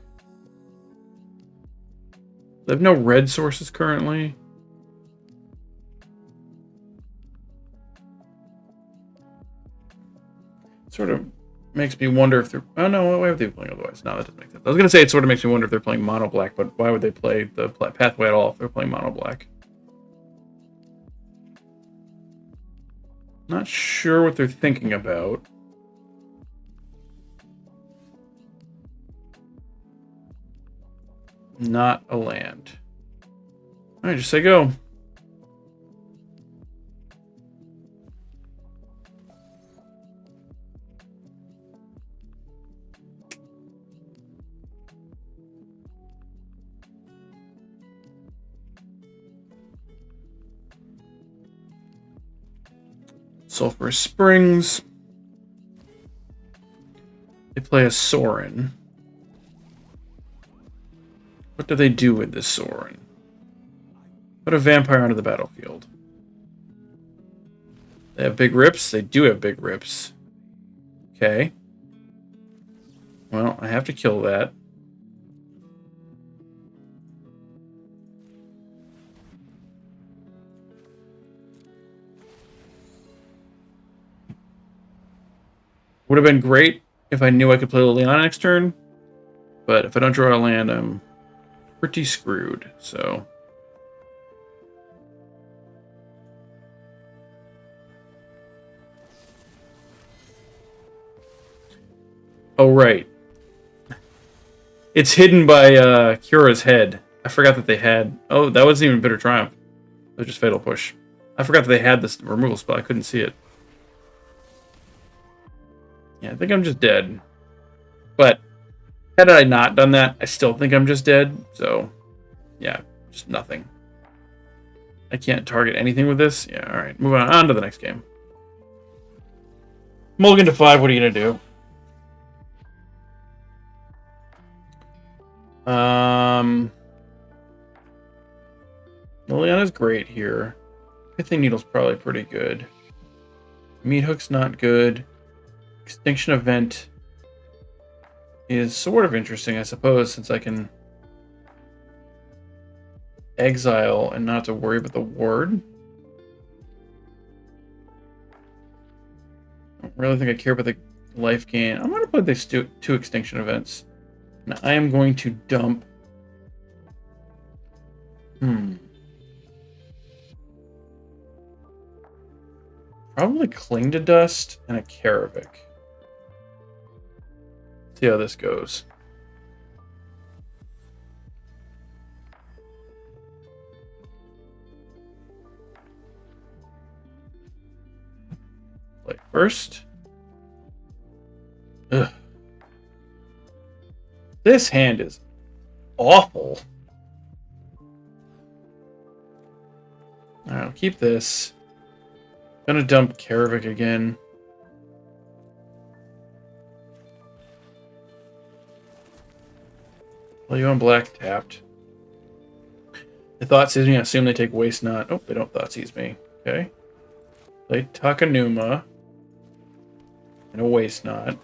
They have no red sources currently. Sort of makes me wonder if they're... Oh, no, why would they be playing otherwise? No, that doesn't make sense. I was going to say it sort of makes me wonder if they're playing mono black, but why would they play the Pathway at all if they're playing mono black? Not sure what they're thinking about. Not a land. Alright, just say go. Sulphur Springs. They play a Sorin. What do they do with this Sorin? Put a vampire onto the battlefield. They have big rips? They do have big rips. Okay. Well, I have to kill that. Would have been great if I knew I could play Liliana next turn, but if I don't draw a land, I'm pretty screwed, so... Oh, right. It's hidden by Kira's head. I forgot that they had... Oh, that wasn't even Bitter Triumph. It was just Fatal Push. I forgot that they had this removal spell. I couldn't see it. Yeah, I think I'm just dead. But had I not done that, I still think I'm just dead. So, yeah, just nothing. I can't target anything with this. Yeah, alright. Moving on to the next game. Mulligan to 5, what are you going to do? Liliana's great here. Pithing Needle's probably pretty good. Meat Hook's not good. Extinction Event is sort of interesting, I suppose, since I can exile and not have to worry about the ward. I don't really think I care about the life gain. I'm going to play these two Extinction Events. And I am going to dump... Probably Cling to Dust and a Karavik. See how this goes. Play first. Ugh. This hand is awful. Alright, I'll keep this. Gonna dump Karavik again. Well, you on black tapped. They Thoughtseize me. I assume they take Waste Not. Oh, they don't Thoughtseize me. Okay. Play Takanuma. And a Waste Not.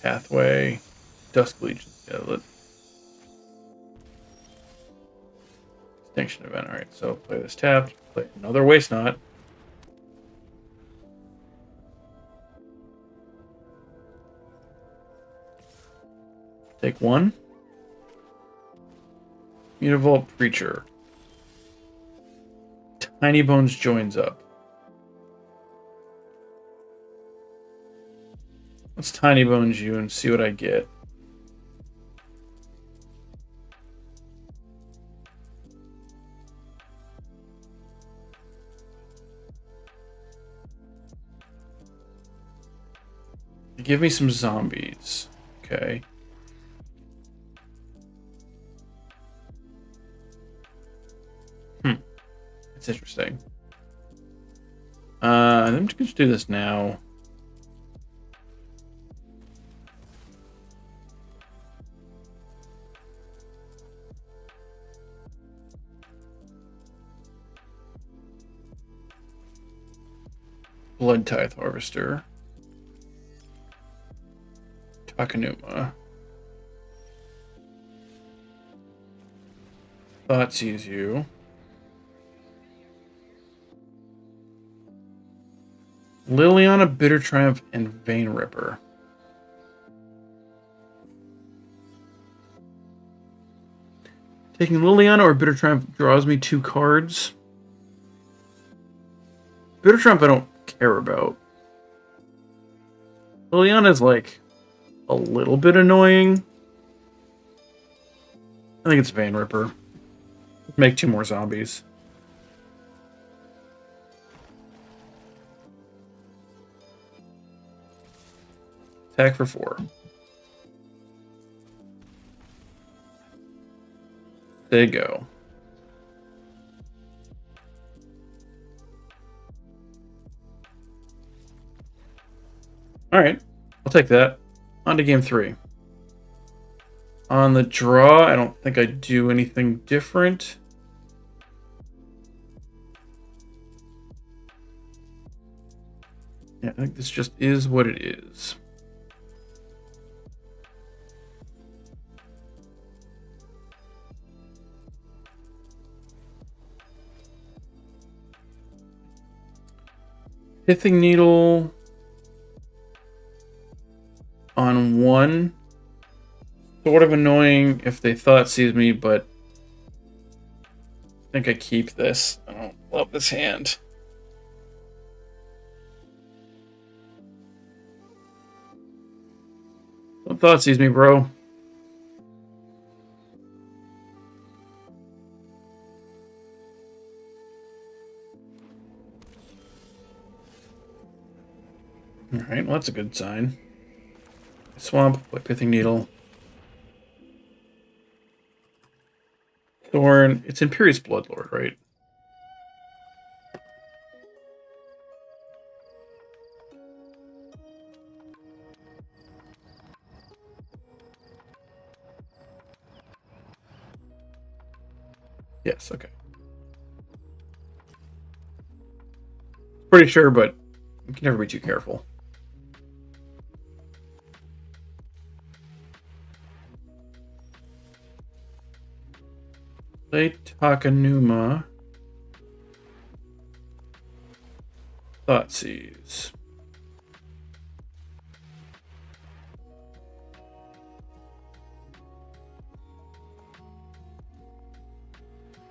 Pathway. Dusk Legion. Yeah, Extinction event. Alright, so play this tapped. Play another Waste Not. Take one. Mutavault Preacher. Tiny Bones joins up. Let's Tiny Bones you and see what I get. Give me some zombies. Okay. That's interesting. I'm just going to do this now. Blood Tithe Harvester. Takanuma. Thoughtseize you. Liliana, Bitter Triumph, and Vein Ripper. Taking Liliana or Bitter Triumph draws me 2 cards. Bitter Triumph I don't care about. Liliana is like a little bit annoying. I think it's Vein Ripper. Make 2 more zombies. Attack for 4. There you go. Alright, I'll take that. On to game 3. On the draw, I don't think I do anything different. Yeah, I think this just is what it is. Pithing Needle on 1. Sort of annoying if they Thoughtseize me, but I think I keep this. I don't love this hand. Don't Thoughtseize me, bro. Alright, well that's a good sign. Swamp, play Pithing Needle. Thorn, it's Imperious Bloodlord, right? Yes, okay. Pretty sure, but you can never be too careful. Play Takanuma. Thoughtseize.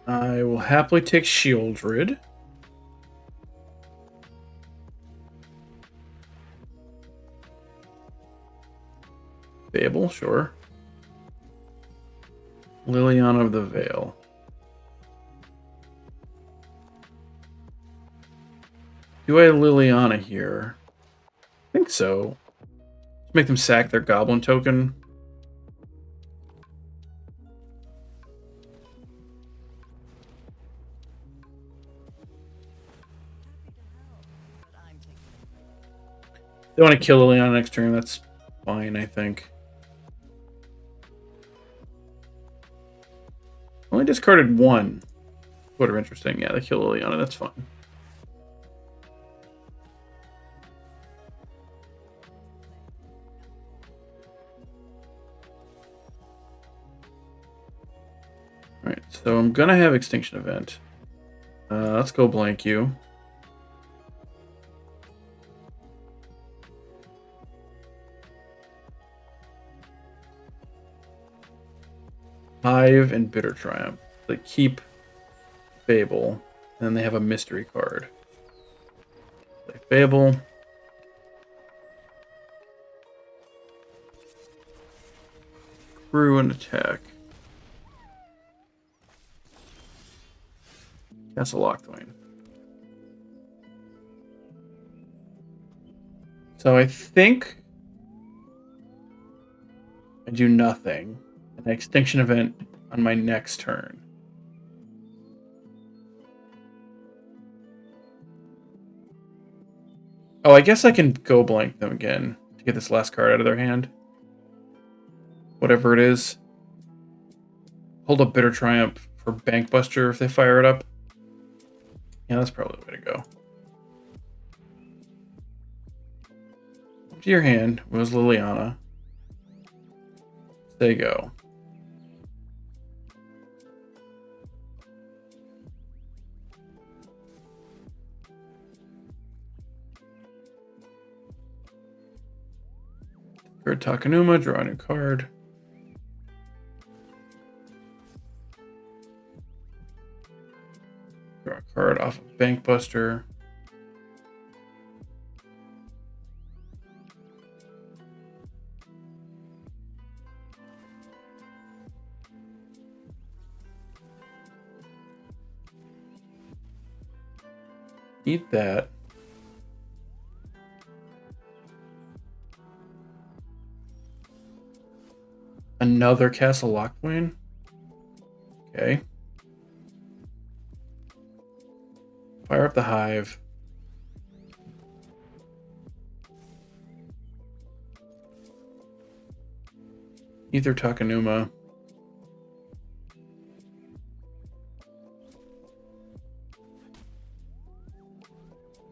I will happily take Shieldred. Fable, sure. Liliana of the Veil. Do I have Liliana here? I think so. Let's make them sack their goblin token. They want to kill Liliana next turn, that's fine, I think. Only discarded 1. Sort of interesting. Yeah, they kill Liliana, that's fine. Alright, So I'm gonna have Extinction Event. Let's go blank you. Hive and Bitter Triumph. They keep Fable, and then they have a mystery card. Play Fable. Crew and attack. Castle Lockthwain. So I think I do nothing. An Extinction Event on my next turn. Oh, I guess I can go blank them again to get this last card out of their hand. Whatever it is. Hold up Bitter Triumph for Bankbuster if they fire it up. Yeah, that's probably the way to go. Up to your hand was Liliana. They go. For Takanuma, draw a new card. Draw a card off of Bankbuster. Eat that. Another Castle Lockthwain? Okay. Fire up the Hive. Ether Takanuma.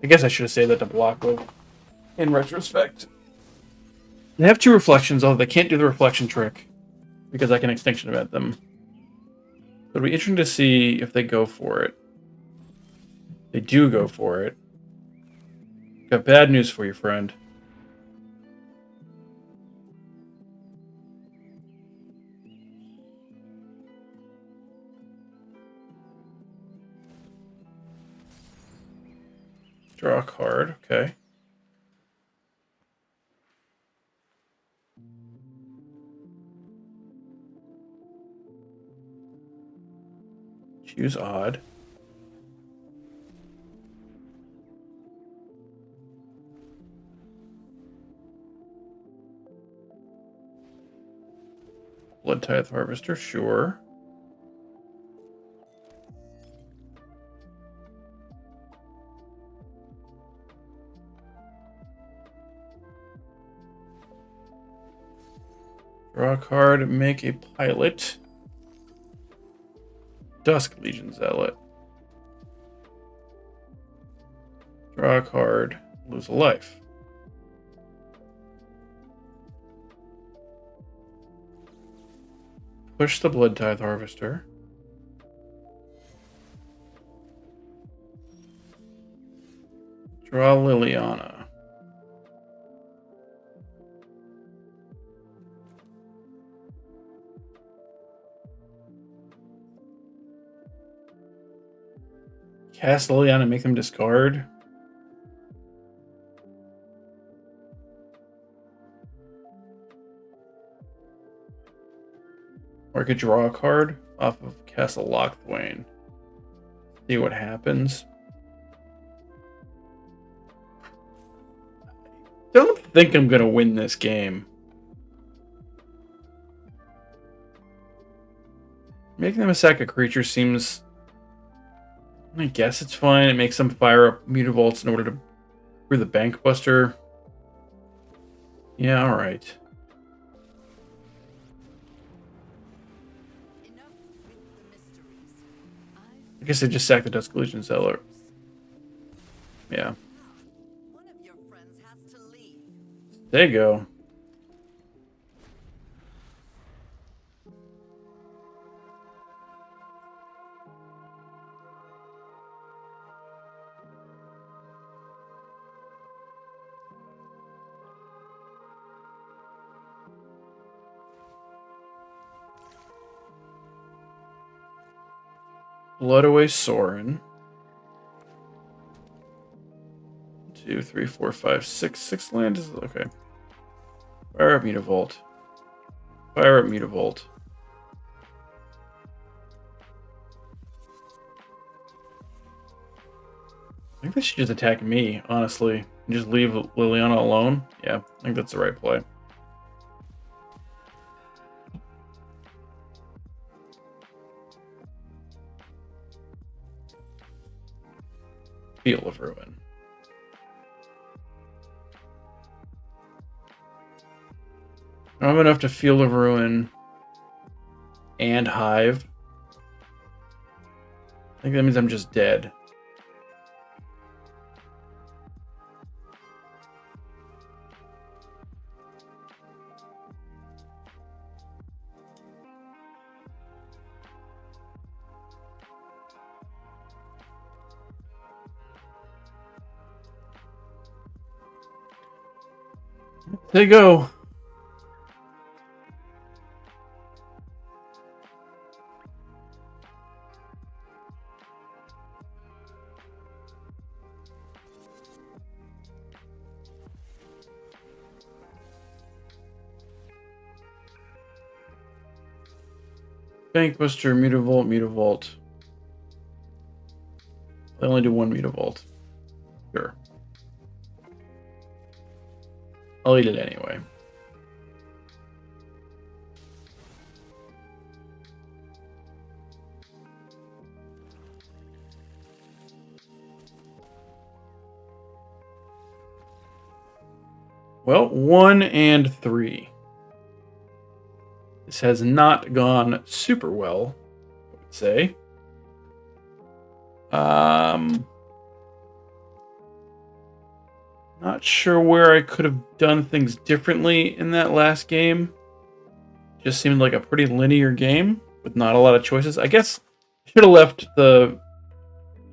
I guess I should have saved that to block with in retrospect. They have 2 reflections, although they can't do the reflection trick because I can Extinction Event them. It'll be interesting to see if they go for it. They do go for it. Got bad news for you, friend. Draw a card, okay. Choose odd. Blood Tithe Harvester, sure. Draw a card, make a pilot. Dusk Legion Zealot. Draw a card, lose a life. Push the Blood Tithe Harvester. Draw Liliana. Cast Liliana and make them discard. Or I could draw a card off of Castle Lockthwain. See what happens. Don't think I'm gonna win this game. Making them a sack of creatures seems... I guess it's fine. It makes them fire up Mutavaults in order to... for the Bankbuster. Yeah, alright. I guess they just sack the Dusk Legion Zealot. Yeah. There you go. Blood away Soren. 2, 3, 4, 5, 6. 6 land is okay. Fire up Mutavault. Fire up Mutavault. I think they should just attack me, honestly. And just leave Liliana alone. Yeah, I think that's the right play. Field of Ruin. I don't have enough to Field of Ruin and Hive. I think that means I'm just dead. There you go. Bankbuster, Mutavault, Mutavault. I only do one Mutavault. Sure. I'll eat it anyway. Well, 1 and 3. This has not gone super well, I would say. Not sure where I could have done things differently in that last game. Just seemed like a pretty linear game with not a lot of choices. I guess I should have left the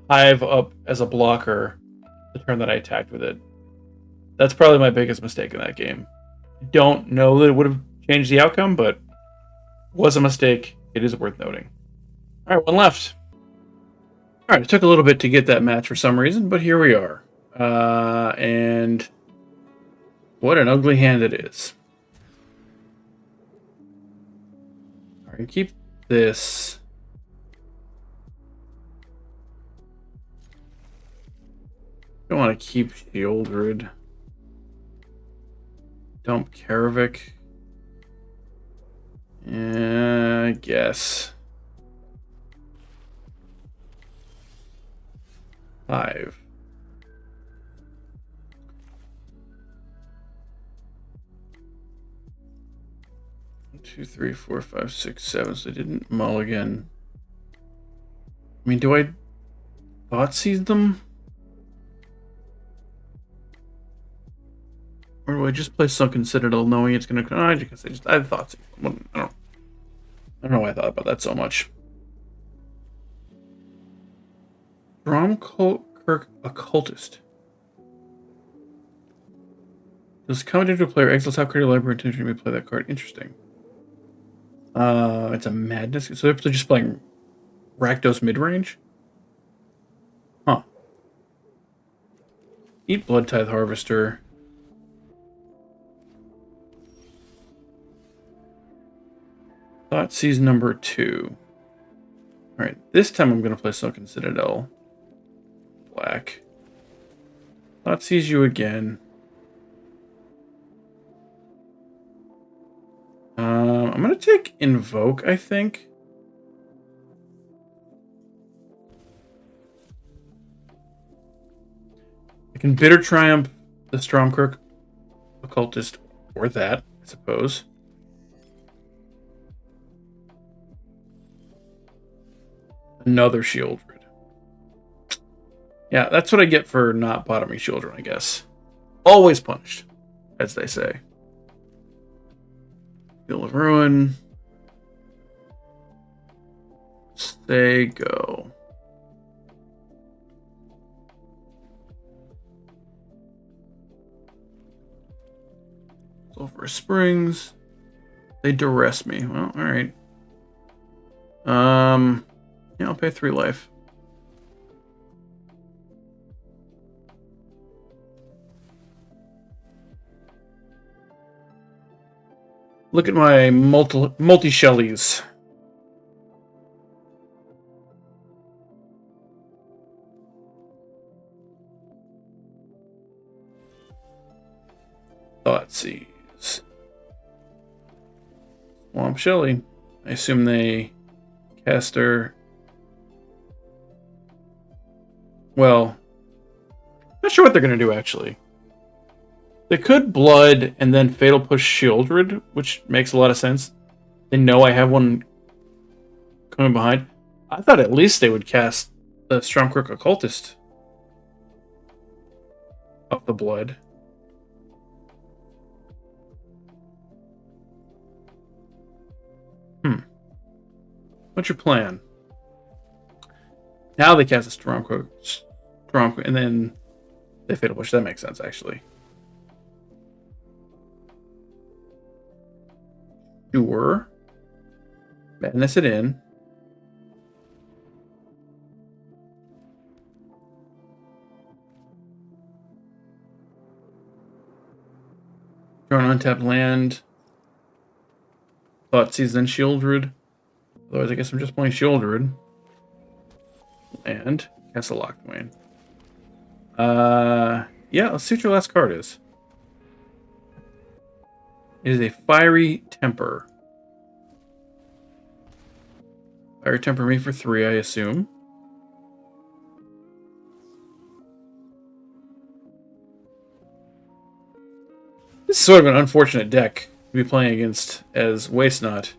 Hive up as a blocker the turn that I attacked with it. That's probably my biggest mistake in that game. I don't know that it would have changed the outcome, but it was a mistake. It is worth noting. All right, one left. All right, it took a little bit to get that match for some reason, but here we are. And what an ugly hand it is. All right, keep this. Don't want to keep Shieldred. Dump Karavik. I guess. 5. 2, 3, 4, 5, 6, 7. So they didn't mulligan. I mean, do I Thoughtseize them? Or do I just play Sunken Citadel knowing it's going to... I Thoughtseize them. I don't know why I thought about that so much. Dromkirk Occultist. Does coming into a player exiles top card of your library intentionally play that card? Interesting. It's a madness. So they're just playing Rakdos midrange? Huh. Eat Blood Tithe Harvester. Thoughtseize number 2. Alright, this time I'm going to play Sunken Citadel. Black. Thoughtseize you again. I'm going to take Invoke, I think. I can Bitter Triumph the Stromkirk Occultist, or that, I suppose. Another Shieldred. Yeah, that's what I get for not bottoming Shieldred, I guess. Always punished, as they say. Field of Ruin. Stay go. Sulphur Springs. They duress me. Well, alright. Yeah, I'll pay 3 life. Look at my multi-shellies. Thoughtseize. Swamp Shelly. I assume they caster. Well, not sure what they're going to do, actually. They could Blood and then Fatal Push Shieldred, which makes a lot of sense. They know I have one coming behind. I thought at least they would cast the Stormcrook Occultist off the Blood. What's your plan? Now they cast a Stormcrook, and then they Fatal Push. That makes sense, actually. Sure. Madness it in. Draw an untapped land. Thoughtseize, then Shieldred. Otherwise, I guess I'm just playing Shieldred. And cast a Lockthwain. Yeah, let's see what your last card is. It is a Fiery Temper. Fiery Temper me for 3, I assume. This is sort of an unfortunate deck to be playing against as Waste Not.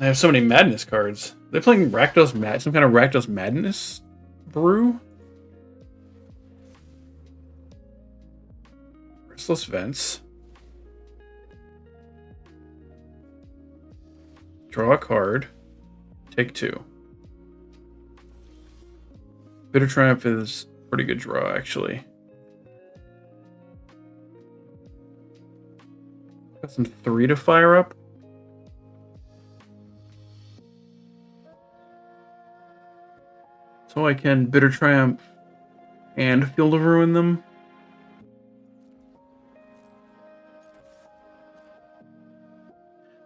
I have so many Madness cards. They're playing Rakdos some kind of Rakdos Madness brew? Restless Vents. Draw a card. Take 2. Bitter Triumph is a pretty good draw, actually. Got some 3 to fire up. So I can Bitter Triumph and Field of Ruin them.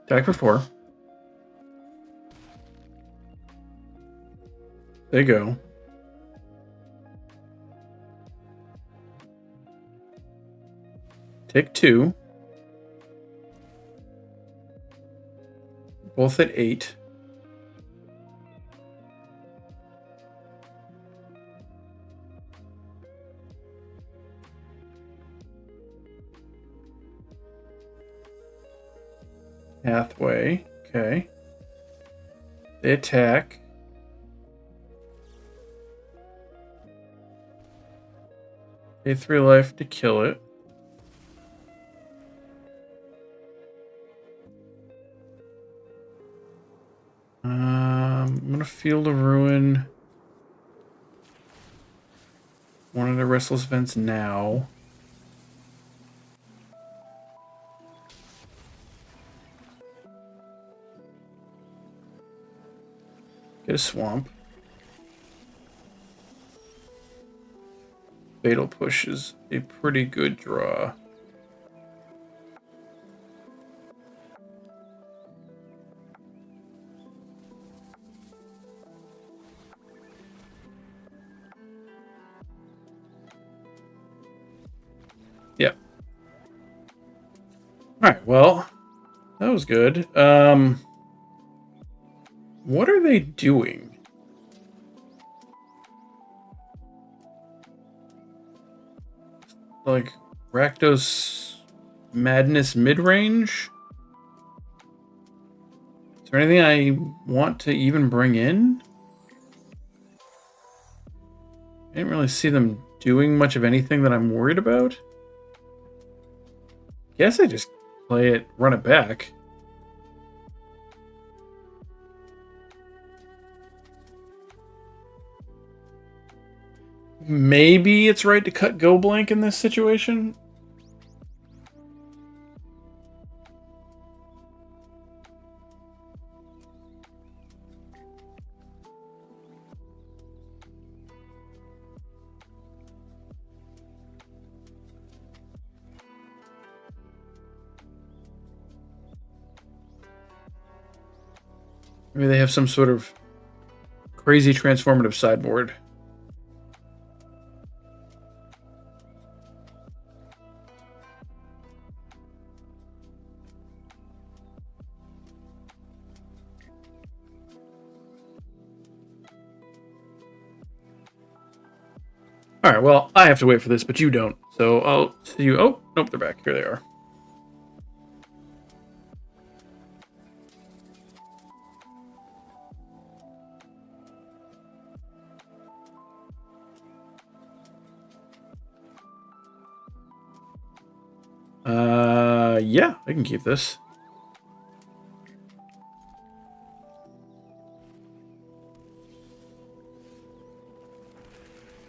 Attack for 4. There you go. Take 2. Both at 8. Pathway. Okay. They attack. Pay 3 life to kill it. I'm gonna Field of Ruin one of the Restless Vents now. Get a Swamp. Fatal Push is a pretty good draw. Yeah. Alright, well, that was good. What are they doing? Like, Rakdos Madness mid-range? Is there anything I want to even bring in? I didn't really see them doing much of anything that I'm worried about. Guess I just play it, run it back. Maybe it's right to cut Go Blank in this situation. Maybe they have some sort of crazy transformative sideboard. Alright, well, I have to wait for this, but you don't. So I'll see you. Oh, nope, they're back. Here they are. Yeah, I can keep this.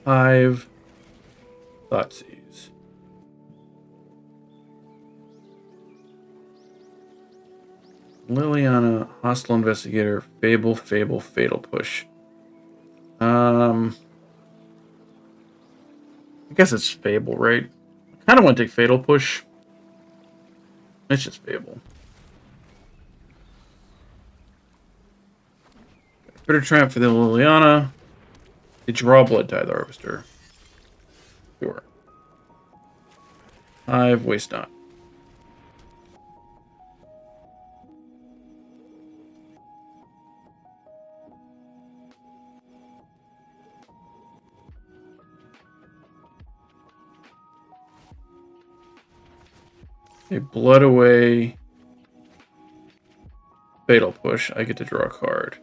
Five Thoughtseize. Liliana, Hostile Investigator, Fable, Fatal Push. I guess it's Fable, right? I kind of want to take Fatal Push. It's just Fable. Bitter Trap for the Liliana. They draw Blood Tithe Harvester. Sure. 5, Waste Not. A Blood Away. Fatal Push. I get to draw a card.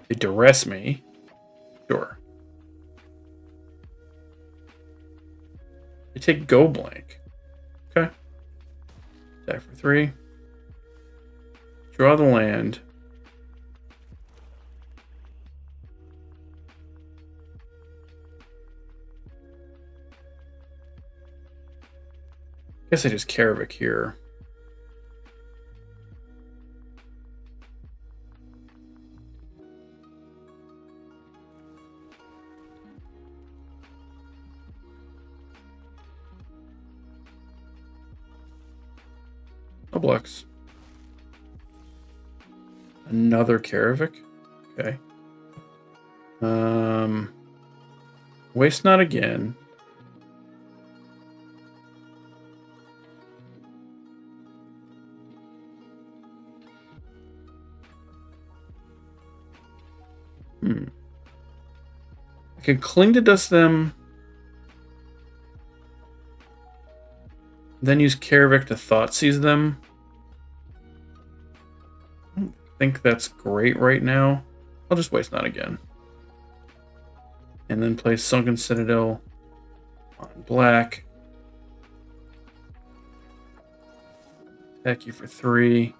They duress me. Sure. They take Go Blank. Okay. Attack for 3. Draw the land. Guess I just Karavik here. Oblex. Another Karavik. Okay. Waste Not again. I can Cling to Dust them. Then use Karavik to Thoughtseize them. I don't think that's great right now. I'll just Waste Not again. And then play Sunken Citadel on black. Attack you for 3.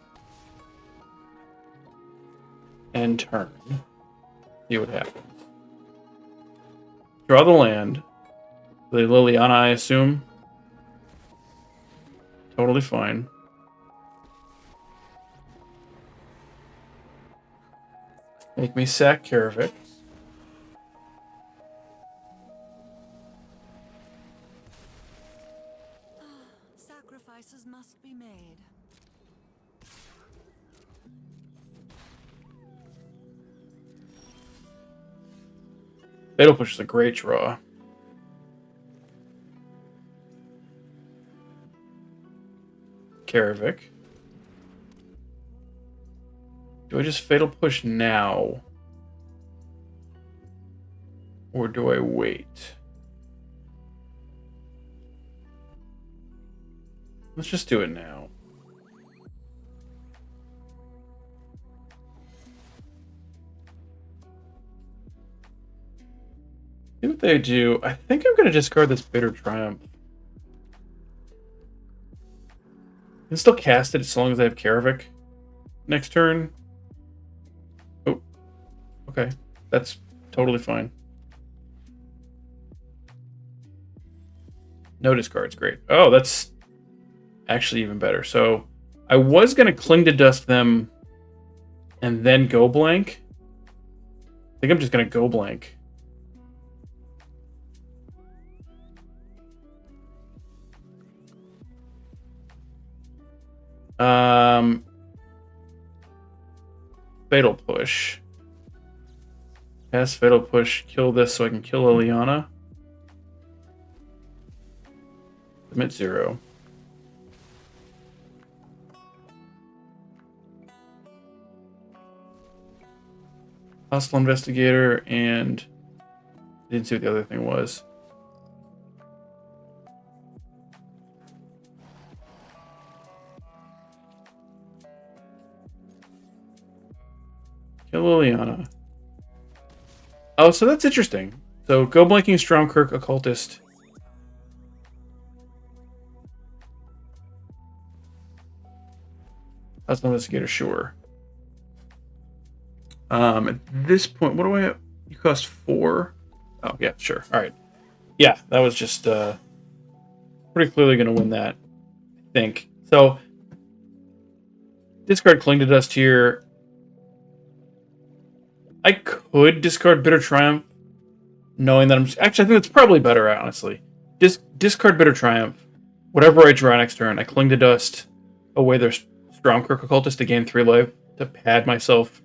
And turn. See what happens. Draw the land. The Liliana, I assume. Totally fine. Make me sack Karavik. Sacrifices must be made. Fatal Push is a great draw. Karavik. Do I just Fatal Push now? Or do I wait? Let's just do it now. See what they do. I think I'm going to discard this Bitter Triumph. I can still cast it as long as I have Karavik next turn. Oh, okay. That's totally fine. No discards, great. Oh, that's actually even better. So I was going to Cling to Dust them and then Go Blank. I think I'm just going to Go Blank. Fatal Push. Cast Fatal Push, kill this so I can kill Liliana. Submit 0. Hostile Investigator, and didn't see what the other thing was. Kill Liliana. Oh, so that's interesting. So go blanking Stromkirk, Occultist. Hostile Investigator, sure. At this point, what do I have? You cost 4. Oh, yeah, sure. All right. Yeah, that was just pretty clearly going to win that, I think. So, discard Cling to Dust here. I could discard Bitter Triumph, knowing that I'm... Actually, I think it's probably better, honestly. Discard Bitter Triumph. Whatever I draw next turn, I Cling to Dust away their Stromkirk Occultist to gain 3 life to pad myself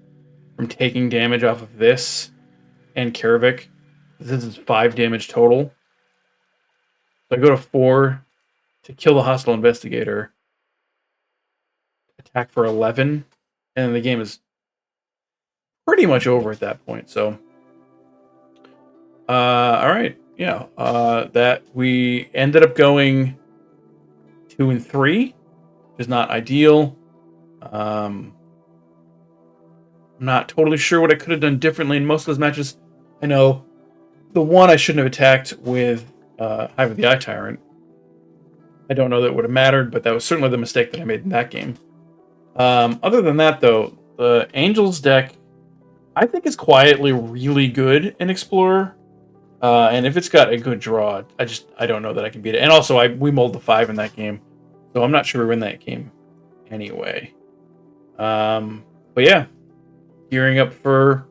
from taking damage off of this and Karavik. This is 5 damage total. So I go to 4 to kill the Hostile Investigator. Attack for 11. And the game is pretty much over at that point. So, alright. Yeah. That we ended up going 2 and 3. Which is not ideal. I'm not totally sure what I could have done differently in most of those matches. I know the one I shouldn't have attacked with Hive of the Eye Tyrant. I don't know that it would have mattered, but that was certainly the mistake that I made in that game. Other than that, though, the Angels deck, I think, is quietly really good in Explorer. And if it's got a good draw, I don't know that I can beat it. And also, we mulled the 5 in that game, so I'm not sure we win that game anyway. But yeah. Gearing up for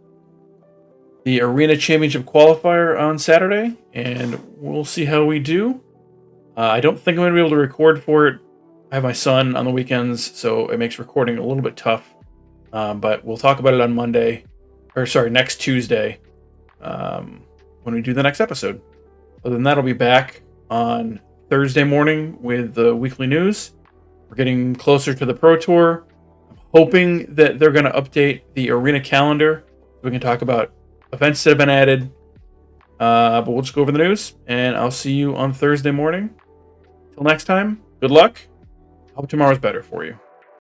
the Arena Championship Qualifier on Saturday, and we'll see how we do. I don't think I'm going to be able to record for it. I have my son on the weekends, so it makes recording a little bit tough. But we'll talk about it on next Tuesday, when we do the next episode. Other than that, I'll be back on Thursday morning with the weekly news. We're getting closer to the Pro Tour. Hoping that they're going to update the arena calendar. We can talk about events that have been added. But we'll just go over the news, and I'll see you on Thursday morning. Till next time, good luck. Hope tomorrow's better for you.